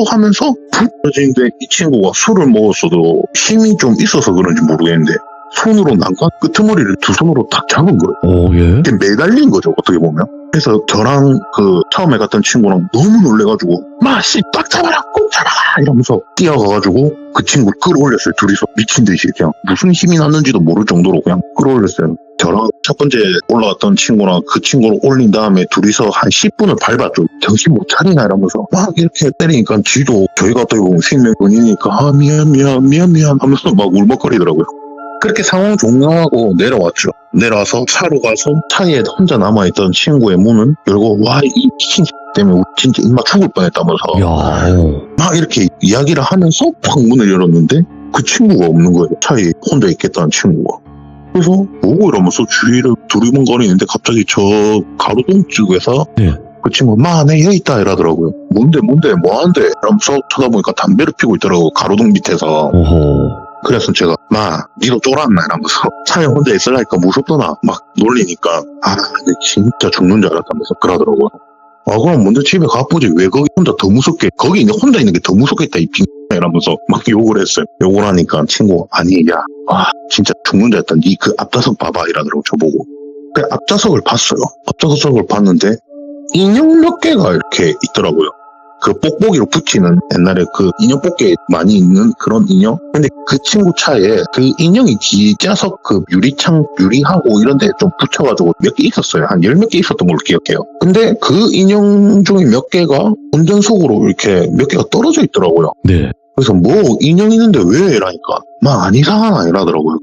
하면서 푹 떨어지는데 이 친구가 술을 먹었어도 힘이 좀 있어서 그런지 모르겠는데 손으로 난간 끄트머리를 두 손으로 딱 잡은 거예요. 오, 예. 이렇게 매달린 거죠, 어떻게 보면. 그래서 저랑 그 처음에 갔던 친구랑 너무 놀래가지고 마씨 딱 잡아라 꼭 잡아라 이러면서 뛰어가가지고 그 친구를 끌어올렸어요. 둘이서 미친 듯이 그냥 무슨 힘이 났는지도 모를 정도로 그냥 끌어올렸어요. 저랑 첫 번째 올라갔던 친구랑 그 친구를 올린 다음에 둘이서 한 10분을 밟았죠. 정신 못 차리나 이러면서 막 이렇게 때리니까 지도 저희가 어떻게 보면 생명권이니까 미안 하면서 막 울먹거리더라고요. 그렇게 상황 종료하고 내려왔죠. 내려와서 차로 가서 차에 혼자 남아있던 친구의 문을 열고 와 이 미친 때문에 진짜 인마 죽을 뻔했다면서 야. 막 이렇게 이야기를 하면서 확 문을 열었는데 그 친구가 없는 거예요. 차에 혼자 있겠다는 친구가. 그래서 뭐고 이러면서 주위를 두리번거리는데 갑자기 저 가로등 쪽에서 네. 그 친구가 내 여기 있다 이러더라고요. 뭔데 뭐하는데 이러면서 쳐다보니까 담배를 피고 있더라고요. 가로등 밑에서. 오호. 그래서 제가 니도 쫄았나 이러면서 차에 혼자 있으려니까 무섭더나 막 놀리니까 진짜 죽는 줄 알았다면서 그러더라고요. 그럼 먼저 집에 가보지 왜 거기 혼자 더 무섭게 거기 혼자 있는 게 더 무섭겠다 이 이러면서 막 욕을 했어요. 욕을 하니까 친구가 진짜 죽는 줄 알았다. 니 그 앞좌석 봐봐 이러더라고 저보고. 그 앞좌석을 봤어요. 앞좌석을 봤는데 인형 몇 개가 이렇게 있더라고요. 그 뽁뽁이로 붙이는 옛날에 그 인형 뽑기에 많이 있는 그런 인형? 근데 그 친구 차에 그 인형이 뒷좌석 그 유리하고 이런 데 좀 붙여가지고 몇 개 있었어요. 한 10몇 개 있었던 걸로 기억해요. 근데 그 인형 중에 몇 개가 운전석으로 이렇게 몇 개가 떨어져 있더라고요. 네. 그래서 인형 있는데 왜? 이러니까 안 이상하나 이러더라고요.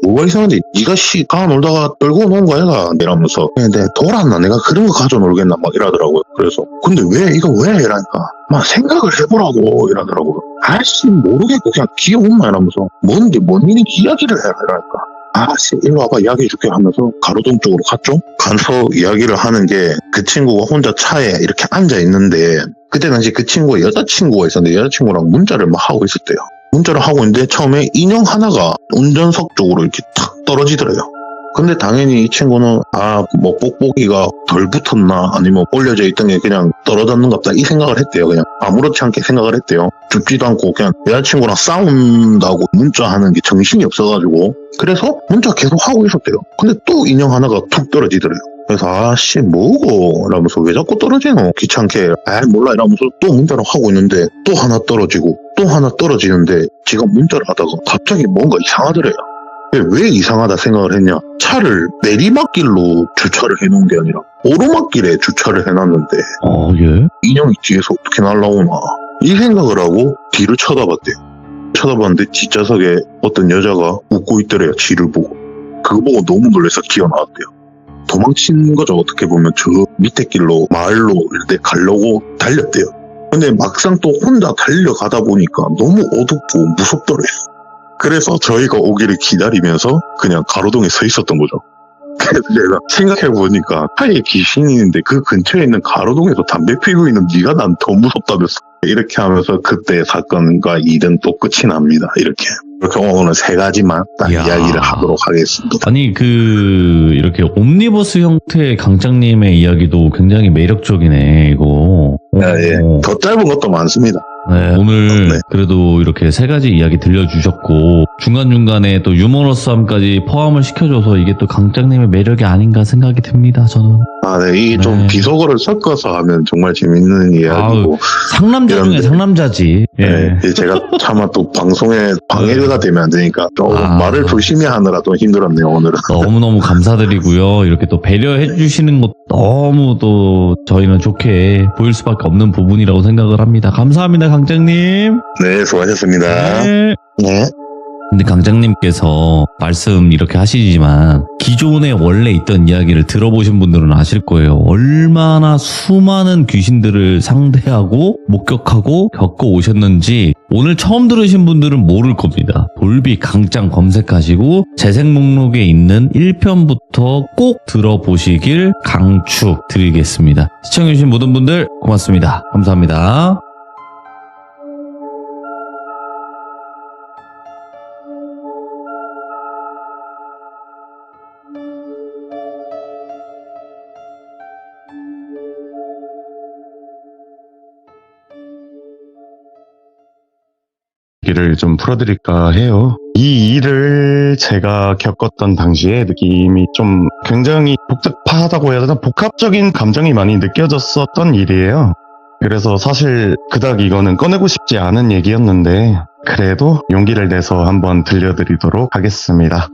뭐가 이상한데 니가 가 놀다가 떨고 놓은 거 아이가 이러면서 근데 돌았나 내가 그런 거 가져 놀겠나 막 이러더라고요. 그래서 근데 이거 왜 이러니까 생각을 해보라고 이러더라고요. 모르겠고 그냥 귀여운마 이러면서 뭔 일인지 이야기를 해라 이러니까 일로 와봐 이야기해줄게 하면서 가로등 쪽으로 갔죠. 가서 이야기를 하는 게 그 친구가 혼자 차에 이렇게 앉아있는데 그때 당시 그 친구가 여자친구가 있었는데 여자친구랑 문자를 막 하고 있었대요. 문자를 하고 있는데 처음에 인형 하나가 운전석 쪽으로 이렇게 탁 떨어지더래요. 근데 당연히 이 친구는 뽁뽁이가 덜 붙었나 아니면 올려져 있던 게 그냥 떨어졌는갑다 이 생각을 했대요. 그냥 아무렇지 않게 생각을 했대요. 죽지도 않고 그냥 여자친구랑 싸운다고 문자하는 게 정신이 없어가지고 그래서 문자 계속 하고 있었대요. 근데 또 인형 하나가 툭 떨어지더래요. 그래서 뭐고 이러면서 왜 자꾸 떨어지노 귀찮게 몰라 이러면서 또 문자를 하고 있는데 또 하나 떨어지고 또 하나 떨어지는데 지가 문자를 하다가 갑자기 뭔가 이상하더래요. 왜 이상하다 생각을 했냐, 차를 내리막길로 주차를 해놓은 게 아니라 오르막길에 주차를 해놨는데 예? 인형이 뒤에서 어떻게 날라오나 이 생각을 하고 뒤를 쳐다봤대요. 쳐다봤는데 뒷좌석에 어떤 여자가 웃고 있더래요. 지를 보고. 그거 보고 너무 놀라서 기어 나왔대요. 도망친 거죠. 어떻게 보면 저 밑에 길로 마을로 이렇게 가려고 달렸대요. 근데 막상 또 혼자 달려가다 보니까 너무 어둡고 무섭더래요. 그래서 저희가 오기를 기다리면서 그냥 가로등에 서 있었던 거죠. 그래서 제가 생각해보니까 차에 귀신이 있는데 그 근처에 있는 가로등에서 담배 피고 있는 네가 난 더 무섭다면서 이렇게 하면서 그때 사건과 일은 또 끝이 납니다. 이렇게 오늘 3가지만 딱 이야. 이야기를 하도록 하겠습니다. 아니 이렇게 옴니버스 형태의 강장님의 이야기도 굉장히 매력적이네 이거. 예. 더 짧은 것도 많습니다. 네, 오늘 네. 그래도 이렇게 3가지 이야기 들려주셨고 중간중간에 또 유머러스함까지 포함을 시켜줘서 이게 또 강장님의 매력이 아닌가 생각이 듭니다. 저는 네, 이 좀 네. 비속어를 섞어서 하면 정말 재밌는 이야기고. 상남자 중에 이런데. 상남자지. 예. 네, 제가 차마 또 방송에 방해가 되면 안 되니까 좀 말을 조심히 하느라 좀 힘들었네요, 오늘은. 너무너무 감사드리고요. 이렇게 또 배려해 주시는 것도 너무 또 저희는 좋게 보일 수밖에 없는 부분이라고 생각을 합니다. 감사합니다, 강장님. 네, 수고하셨습니다. 네. 네. 근데 강장님께서 말씀 이렇게 하시지만 기존에 원래 있던 이야기를 들어보신 분들은 아실 거예요. 얼마나 수많은 귀신들을 상대하고 목격하고 겪어 오셨는지 오늘 처음 들으신 분들은 모를 겁니다. 돌비 강장 검색하시고 재생 목록에 있는 1편부터 꼭 들어보시길 강추드리겠습니다. 시청해주신 모든 분들 고맙습니다. 감사합니다. 얘기를 좀 풀어드릴까 해요. 이 일을 제가 겪었던 당시에 느낌이 좀 굉장히 독특하다고 해야 되나? 복합적인 감정이 많이 느껴졌었던 일이에요. 그래서 사실 그닥 이거는 꺼내고 싶지 않은 얘기였는데 그래도 용기를 내서 한번 들려드리도록 하겠습니다.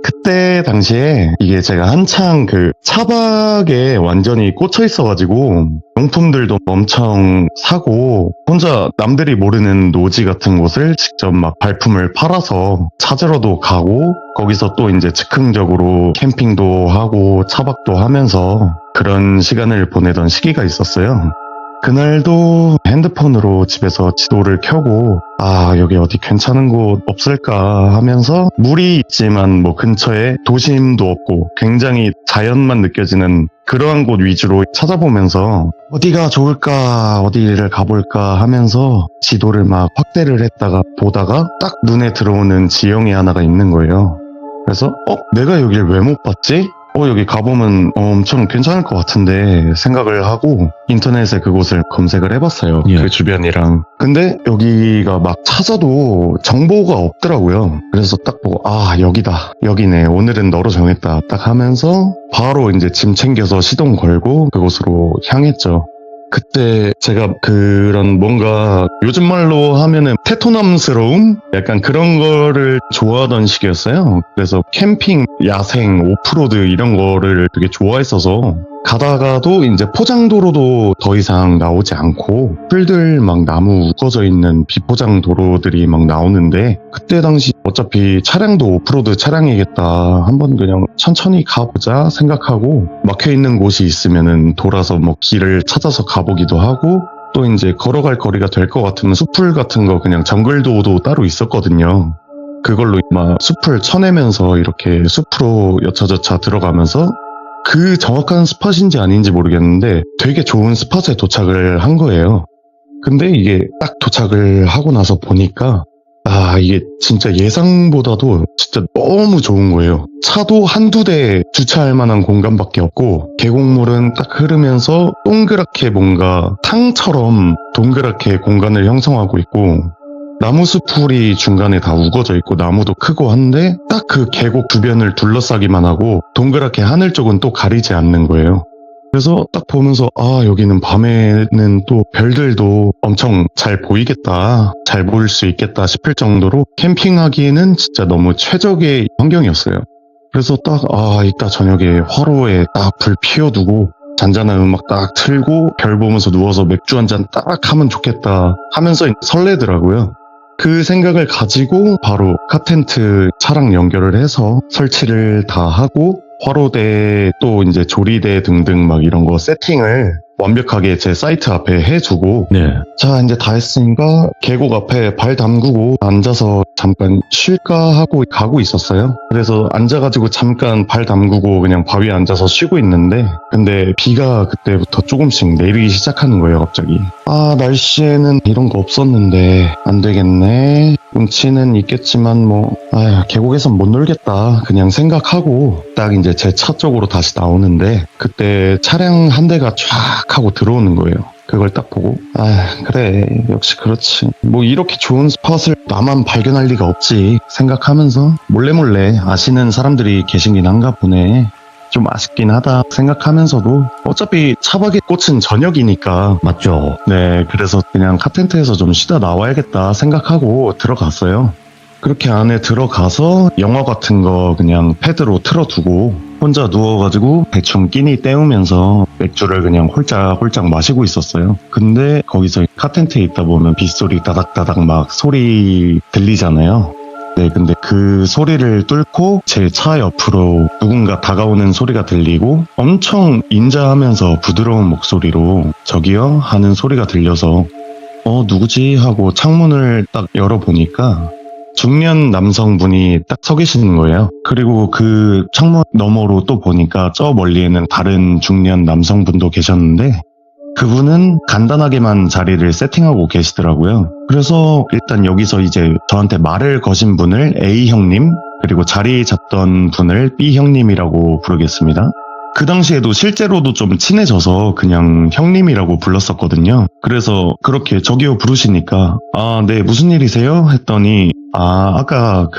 그때 당시에 이게 제가 한창 그 차박에 완전히 꽂혀 있어가지고 용품들도 엄청 사고 혼자 남들이 모르는 노지 같은 곳을 직접 막 발품을 팔아서 찾으러도 가고 거기서 또 이제 즉흥적으로 캠핑도 하고 차박도 하면서 그런 시간을 보내던 시기가 있었어요. 그날도 핸드폰으로 집에서 지도를 켜고 여기 어디 괜찮은 곳 없을까 하면서 물이 있지만 뭐 근처에 도심도 없고 굉장히 자연만 느껴지는 그러한 곳 위주로 찾아보면서 어디가 좋을까 어디를 가볼까 하면서 지도를 막 확대를 했다가 보다가 딱 눈에 들어오는 지형이 하나가 있는 거예요. 그래서 내가 여길 왜 못 봤지? 여기 가보면 엄청 괜찮을 것 같은데 생각을 하고 인터넷에 그곳을 검색을 해봤어요. 예. 그 주변이랑. 근데 여기가 막 찾아도 정보가 없더라고요. 그래서 딱 보고 여기다. 여기네. 오늘은 너로 정했다. 딱 하면서 바로 이제 짐 챙겨서 시동 걸고 그곳으로 향했죠. 그때 제가 그런 뭔가 요즘 말로 하면은 테토남스러움? 약간 그런 거를 좋아하던 시기였어요. 그래서 캠핑, 야생, 오프로드 이런 거를 되게 좋아했어서 가다가도 이제 포장도로도 더 이상 나오지 않고 풀들 막 나무 우거져 있는 비포장 도로들이 막 나오는데 그때 당시 어차피 차량도 오프로드 차량이겠다 한번 그냥 천천히 가보자 생각하고 막혀있는 곳이 있으면은 돌아서 뭐 길을 찾아서 가보기도 하고 또 이제 걸어갈 거리가 될 것 같으면 숲풀 같은 거 그냥 정글도도 따로 있었거든요. 그걸로 막 숲을 쳐내면서 이렇게 숲으로 여차저차 들어가면서 그 정확한 스팟인지 아닌지 모르겠는데 되게 좋은 스팟에 도착을 한 거예요. 근데 이게 딱 도착을 하고 나서 보니까 이게 진짜 예상보다도 진짜 너무 좋은 거예요. 차도 한두 대 주차할 만한 공간밖에 없고 계곡물은 딱 흐르면서 동그랗게 뭔가 탕처럼 동그랗게 공간을 형성하고 있고 나무 숲풀이 중간에 다 우거져 있고 나무도 크고 한데 딱 그 계곡 주변을 둘러싸기만 하고 동그랗게 하늘 쪽은 또 가리지 않는 거예요. 그래서 딱 보면서 여기는 밤에는 또 별들도 엄청 잘 보이겠다, 잘 보일 수 있겠다 싶을 정도로 캠핑하기에는 진짜 너무 최적의 환경이었어요. 그래서 딱 이따 저녁에 화로에 딱 불 피워두고 잔잔한 음악 딱 틀고 별 보면서 누워서 맥주 한 잔 딱 하면 좋겠다 하면서 설레더라고요. 그 생각을 가지고 바로 카텐트 차랑 연결을 해서 설치를 다 하고 화로대 또 이제 조리대 등등 막 이런 거 세팅을 완벽하게 제 사이트 앞에 해주고 네. 자 이제 다 했으니까 계곡 앞에 발 담그고 앉아서 잠깐 쉴까 하고 가고 있었어요. 그래서 앉아가지고 잠깐 발 담그고 그냥 바위에 앉아서 쉬고 있는데 근데 비가 그때부터 조금씩 내리기 시작하는 거예요 갑자기. 날씨에는 이런 거 없었는데 안 되겠네. 운치는 있겠지만 계곡에선 못 놀겠다 그냥 생각하고 딱 이제 제 차 쪽으로 다시 나오는데 그때 차량 한 대가 쫙 하고 들어오는 거예요. 그걸 딱 보고 그래 역시 그렇지 뭐 이렇게 좋은 스팟을 나만 발견할 리가 없지 생각하면서 몰래 아시는 사람들이 계시긴 한가 보네. 좀 아쉽긴 하다 생각하면서도 어차피 차박의 꽃은 저녁이니까 맞죠. 네 그래서 그냥 카텐트에서 좀 쉬다 나와야겠다 생각하고 들어갔어요. 그렇게 안에 들어가서 영화 같은 거 그냥 패드로 틀어두고 혼자 누워가지고 대충 끼니 때우면서 맥주를 그냥 홀짝홀짝 마시고 있었어요. 근데 거기서 카텐트에 있다 보면 빗소리 따닥따닥 막 소리 들리잖아요. 네, 근데 그 소리를 뚫고 제 차 옆으로 누군가 다가오는 소리가 들리고 엄청 인자하면서 부드러운 목소리로 저기요? 하는 소리가 들려서 누구지? 하고 창문을 딱 열어보니까 중년 남성분이 딱 서 계시는 거예요. 그리고 그 창문 너머로 또 보니까 저 멀리에는 다른 중년 남성분도 계셨는데 그분은 간단하게만 자리를 세팅하고 계시더라고요. 그래서 일단 여기서 이제 저한테 말을 거신 분을 A 형님, 그리고 자리 잡던 분을 B 형님이라고 부르겠습니다. 그 당시에도 실제로도 좀 친해져서 그냥 형님이라고 불렀었거든요. 그래서 그렇게 저기요 부르시니까 네, 무슨 일이세요? 했더니 아까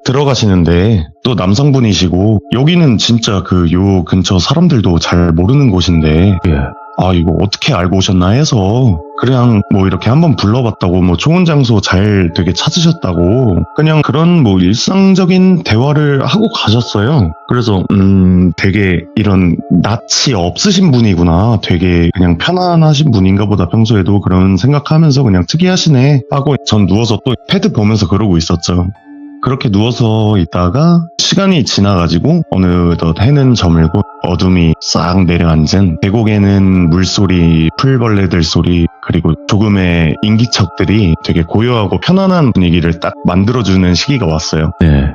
들어가시는데 또 남성분이시고 여기는 진짜 요 근처 사람들도 잘 모르는 곳인데 이거 어떻게 알고 오셨나 해서 그냥 뭐 이렇게 한번 불러봤다고 뭐 좋은 장소 잘 되게 찾으셨다고 그냥 그런 뭐 일상적인 대화를 하고 가셨어요. 그래서 되게 이런 낯이 없으신 분이구나. 되게 그냥 편안하신 분인가 보다 평소에도 그런 생각하면서 그냥 특이하시네 하고 전 누워서 또 패드 보면서 그러고 있었죠. 그렇게 누워서 있다가 시간이 지나가지고 어느덧 해는 저물고 어둠이 싹 내려앉은 계곡에는 물소리, 풀벌레들 소리 그리고 조금의 인기척들이 되게 고요하고 편안한 분위기를 딱 만들어주는 시기가 왔어요. 네.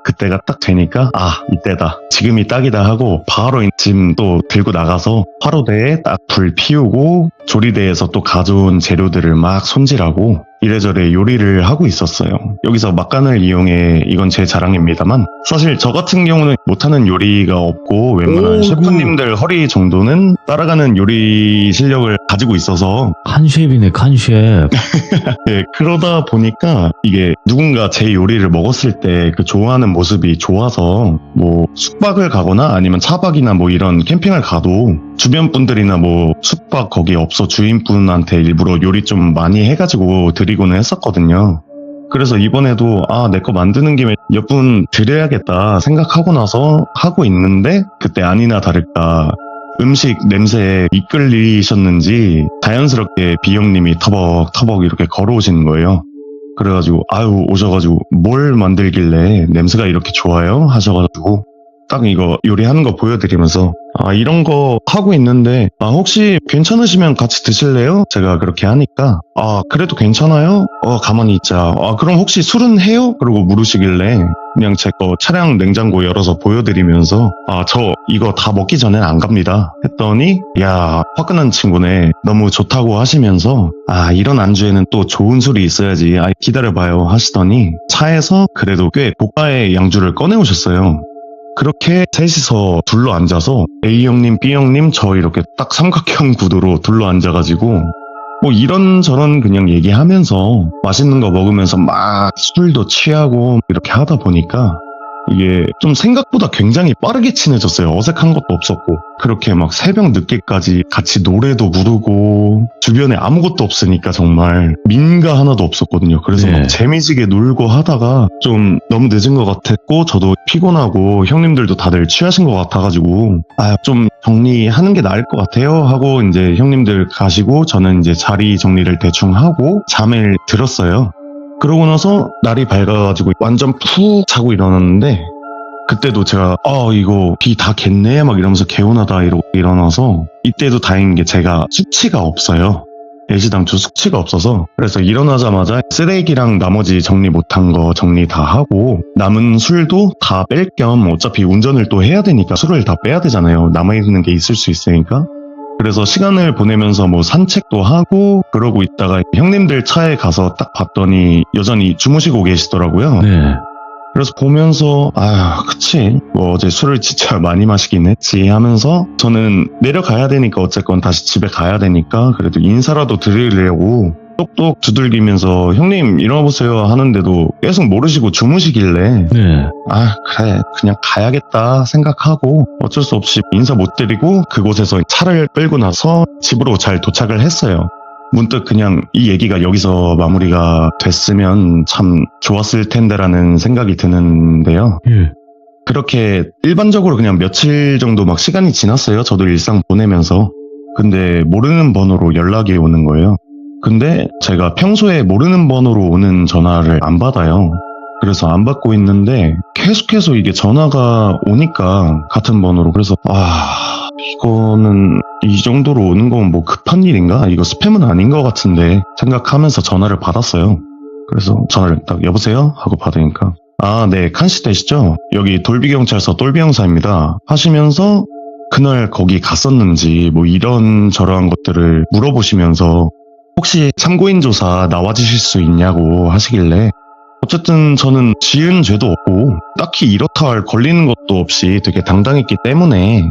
그때가 딱 되니까 이때다. 지금이 딱이다 하고 바로 짐 또 들고 나가서 화로대에 딱 불 피우고 조리대에서 또 가져온 재료들을 막 손질하고 이래저래 요리를 하고 있었어요. 여기서 막간을 이용해 이건 제 자랑입니다만 사실 저 같은 경우는 못하는 요리가 없고 웬만한 셰프님들 허리 정도는 따라가는 요리 실력을 가지고 있어서 칸셰프이네, 칸셰프. 네, 그러다 보니까 이게 누군가 제 요리를 먹었을 때 그 좋아하는 모습이 좋아서 뭐 숙박을 가거나 아니면 차박이나 뭐 이런 캠핑을 가도 주변 분들이나 뭐 숙박 거기 없어 주인분한테 일부러 요리 좀 많이 해가지고 드리고는 했었거든요. 그래서 이번에도 내 거 만드는 김에 몇 분 드려야겠다 생각하고 나서 하고 있는데 그때 아니나 다를까 음식 냄새에 이끌리셨는지 자연스럽게 비영님이 터벅터벅 이렇게 걸어오시는 거예요. 그래가지고 오셔가지고 뭘 만들길래 냄새가 이렇게 좋아요? 하셔가지고 딱 이거 요리하는 거 보여드리면서 이런 거 하고 있는데 혹시 괜찮으시면 같이 드실래요? 제가 그렇게 하니까 그래도 괜찮아요? 가만히 있자. 그럼 혹시 술은 해요? 그러고 물으시길래 그냥 제 거 차량 냉장고 열어서 보여드리면서 저 이거 다 먹기 전엔 안 갑니다 했더니 화끈한 친구네 너무 좋다고 하시면서 이런 안주에는 또 좋은 술이 있어야지 기다려봐요 하시더니 차에서 그래도 꽤 고가의 양주를 꺼내오셨어요. 그렇게 셋이서 둘러 앉아서 A 형님, B 형님, 저 이렇게 딱 삼각형 구도로 둘러 앉아가지고 뭐 이런저런 그냥 얘기하면서 맛있는 거 먹으면서 막 술도 취하고 이렇게 하다 보니까 이게 좀 생각보다 굉장히 빠르게 친해졌어요. 어색한 것도 없었고 그렇게 막 새벽 늦게까지 같이 노래도 부르고 주변에 아무것도 없으니까 정말 민가 하나도 없었거든요. 그래서 막 재미지게 놀고 하다가 좀 너무 늦은 것 같았고 저도 피곤하고 형님들도 다들 취하신 것 같아가지고 좀 정리하는 게 나을 것 같아요 하고 이제 형님들 가시고 저는 이제 자리 정리를 대충 하고 잠을 들었어요. 그러고 나서 날이 밝아가지고 완전 푹 자고 일어났는데 그때도 제가 이거 비 다 겠네 막 이러면서 개운하다 이러고 일어나서 이때도 다행인 게 제가 숙취가 없어요. 애시당초 숙취가 없어서 그래서 일어나자마자 쓰레기랑 나머지 정리 못한 거 정리 다 하고 남은 술도 다 뺄 겸 어차피 운전을 또 해야 되니까 술을 다 빼야 되잖아요. 남아있는 게 있을 수 있으니까. 그래서 시간을 보내면서 뭐 산책도 하고 그러고 있다가 형님들 차에 가서 딱 봤더니 여전히 주무시고 계시더라고요. 네. 그래서 보면서 그치 뭐 어제 술을 진짜 많이 마시긴 했지 하면서 저는 내려가야 되니까 어쨌건 다시 집에 가야 되니까 그래도 인사라도 드리려고 똑똑 두들기면서 형님 일어나보세요 하는데도 계속 모르시고 주무시길래 네. 그래 그냥 가야겠다 생각하고 어쩔 수 없이 인사 못 드리고 그곳에서 차를 끌고 나서 집으로 잘 도착을 했어요. 문득 그냥 이 얘기가 여기서 마무리가 됐으면 참 좋았을 텐데라는 생각이 드는데요. 그렇게 일반적으로 그냥 며칠 정도 막 시간이 지났어요. 저도 일상 보내면서. 근데 모르는 번호로 연락이 오는 거예요. 근데 제가 평소에 모르는 번호로 오는 전화를 안 받아요. 그래서 안 받고 있는데 계속해서 이게 전화가 오니까 같은 번호로 그래서 이거는 이 정도로 오는 건 뭐 급한 일인가? 이거 스팸은 아닌 것 같은데 생각하면서 전화를 받았어요. 그래서 전화를 딱 여보세요? 하고 받으니까 네, 칸씨 되시죠? 여기 돌비경찰서 똘비형사입니다. 하시면서 그날 거기 갔었는지 뭐 이런저런 것들을 물어보시면서 혹시 참고인 조사 나와주실 수 있냐고 하시길래 어쨌든 저는 지은 죄도 없고 딱히 이렇다 할 걸리는 것도 없이 되게 당당했기 때문에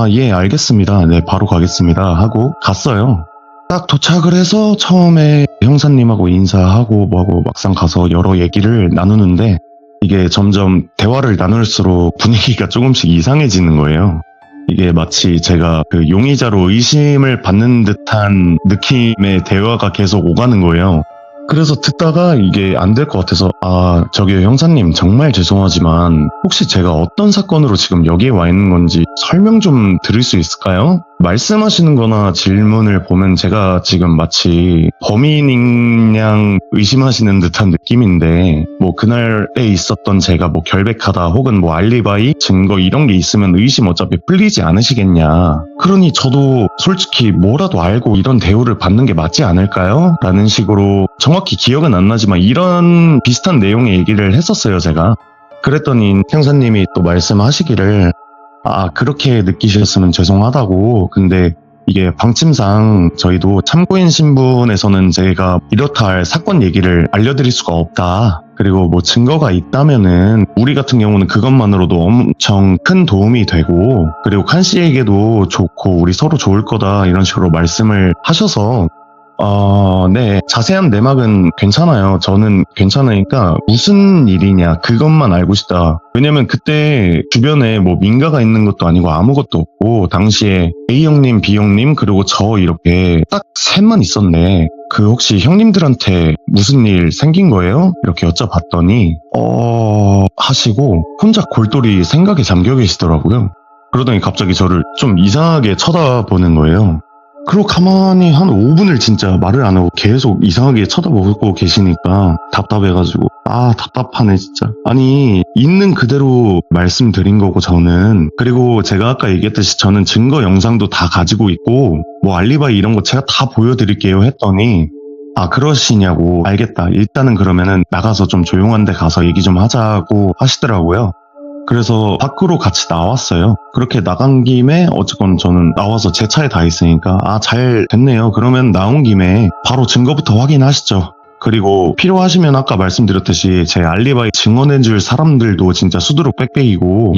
예, 알겠습니다. 네, 바로 가겠습니다 하고 갔어요. 딱 도착을 해서 처음에 형사님하고 인사하고 뭐하고 막상 가서 여러 얘기를 나누는데 이게 점점 대화를 나눌수록 분위기가 조금씩 이상해지는 거예요. 이게 마치 제가 그 용의자로 의심을 받는 듯한 느낌의 대화가 계속 오가는 거예요. 그래서 듣다가 이게 안 될 것 같아서 저기요 형사님 정말 죄송하지만 혹시 제가 어떤 사건으로 지금 여기에 와 있는 건지 설명 좀 드릴 수 있을까요? 말씀하시는 거나 질문을 보면 제가 지금 마치 범인인 양 의심하시는 듯한 느낌인데 뭐 그날에 있었던 제가 뭐 결백하다 혹은 뭐 알리바이 증거 이런 게 있으면 의심 어차피 풀리지 않으시겠냐. 그러니 저도 솔직히 뭐라도 알고 이런 대우를 받는 게 맞지 않을까요? 라는 식으로 정확히 기억은 안 나지만 이런 비슷한 내용의 얘기를 했었어요 제가. 그랬더니 형사님이 또 말씀하시기를 그렇게 느끼셨으면 죄송하다고. 근데 이게 방침상 저희도 참고인 신분에서는 제가 이렇다 할 사건 얘기를 알려드릴 수가 없다. 그리고 뭐 증거가 있다면은 우리 같은 경우는 그것만으로도 엄청 큰 도움이 되고 그리고 칸 씨에게도 좋고 우리 서로 좋을 거다 이런 식으로 말씀을 하셔서 네. 자세한 내막은 괜찮아요. 저는 괜찮으니까 무슨 일이냐 그것만 알고 싶다. 왜냐면 그때 주변에 뭐 민가가 있는 것도 아니고 아무것도 없고 당시에 A형님, B형님 그리고 저 이렇게 딱 셋만 있었네. 그 혹시 형님들한테 무슨 일 생긴 거예요? 이렇게 여쭤봤더니 하시고 혼자 골똘히 생각에 잠겨 계시더라고요. 그러더니 갑자기 저를 좀 이상하게 쳐다보는 거예요. 그리고 가만히 한 5분을 진짜 말을 안 하고 계속 이상하게 쳐다보고 계시니까 답답해가지고 답답하네 진짜. 아니 있는 그대로 말씀드린 거고 저는 그리고 제가 아까 얘기했듯이 저는 증거 영상도 다 가지고 있고 뭐 알리바이 이런 거 제가 다 보여드릴게요 했더니 그러시냐고. 알겠다. 일단은 그러면은 나가서 좀 조용한 데 가서 얘기 좀 하자고 하시더라고요. 그래서 밖으로 같이 나왔어요. 그렇게 나간 김에 어쨌건 저는 나와서 제 차에 다 있으니까 잘 됐네요. 그러면 나온 김에 바로 증거부터 확인하시죠. 그리고 필요하시면 아까 말씀드렸듯이 제 알리바이 증언해줄 사람들도 진짜 수두룩 빽빽이고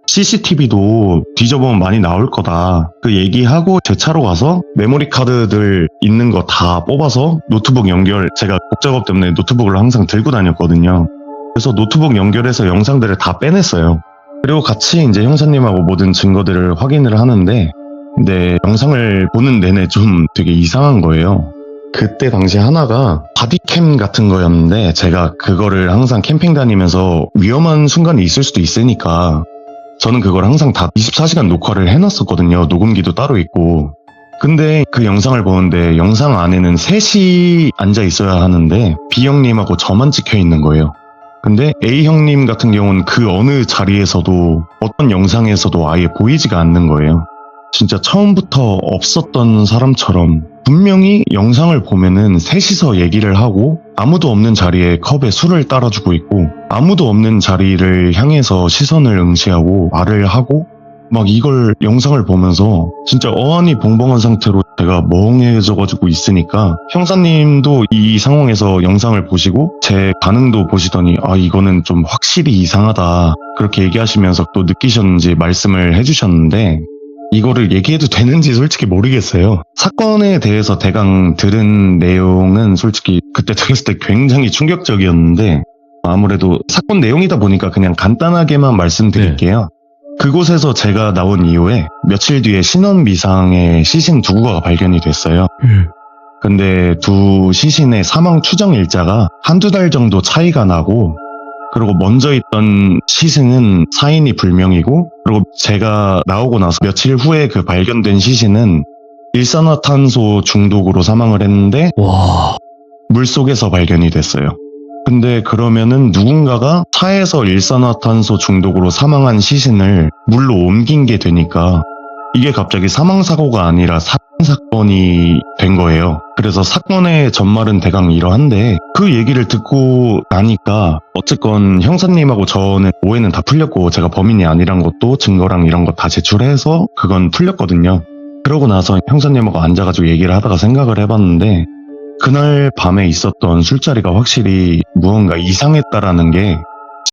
CCTV도 뒤져보면 많이 나올 거다. 그 얘기하고 제 차로 가서 메모리 카드들 있는 거 다 뽑아서 노트북 연결, 제가 곡작업 때문에 노트북을 항상 들고 다녔거든요. 그래서 노트북 연결해서 영상들을 다 빼냈어요. 그리고 같이 이제 형사님하고 모든 증거들을 확인을 하는데 근데 영상을 보는 내내 좀 되게 이상한 거예요. 그때 당시 하나가 바디캠 같은 거였는데 제가 그거를 항상 캠핑 다니면서 위험한 순간이 있을 수도 있으니까 저는 그걸 항상 다 24시간 녹화를 해놨었거든요. 녹음기도 따로 있고. 근데 그 영상을 보는데 영상 안에는 셋이 앉아 있어야 하는데 B형님하고 저만 찍혀 있는 거예요. 근데 A형님 같은 경우는 그 어느 자리에서도 어떤 영상에서도 아예 보이지가 않는 거예요. 진짜 처음부터 없었던 사람처럼 분명히 영상을 보면은 셋이서 얘기를 하고 아무도 없는 자리에 컵에 술을 따라주고 있고 아무도 없는 자리를 향해서 시선을 응시하고 말을 하고 막 이걸 영상을 보면서 진짜 어안이 벙벙한 상태로 제가 멍해져가지고 있으니까 형사님도 이 상황에서 영상을 보시고 제 반응도 보시더니 이거는 좀 확실히 이상하다 그렇게 얘기하시면서 또 느끼셨는지 말씀을 해주셨는데 이거를 얘기해도 되는지 솔직히 모르겠어요. 사건에 대해서 대강 들은 내용은 솔직히 그때 들었을 때 굉장히 충격적이었는데 아무래도 사건 내용이다 보니까 그냥 간단하게만 말씀드릴게요. 그곳에서 제가 나온 이후에 며칠 뒤에 신원미상의 시신 2구가 발견이 됐어요. 근데 두 시신의 사망 추정 일자가 한두 달 정도 차이가 나고 그리고 먼저 있던 시신은 사인이 불명이고 그리고 제가 나오고 나서 며칠 후에 그 발견된 시신은 일산화탄소 중독으로 사망을 했는데 물속에서 발견이 됐어요. 근데 그러면은 누군가가 차에서 일산화탄소 중독으로 사망한 시신을 물로 옮긴 게 되니까 이게 갑자기 사망사고가 아니라 사건이 된 거예요. 그래서 사건의 전말은 대강 이러한데 그 얘기를 듣고 나니까 어쨌건 형사님하고 저는 오해는 다 풀렸고 제가 범인이 아니란 것도 증거랑 이런 거 다 제출해서 그건 풀렸거든요. 그러고 나서 형사님하고 앉아가지고 얘기를 하다가 생각을 해봤는데 그날 밤에 있었던 술자리가 확실히 무언가 이상했다라는 게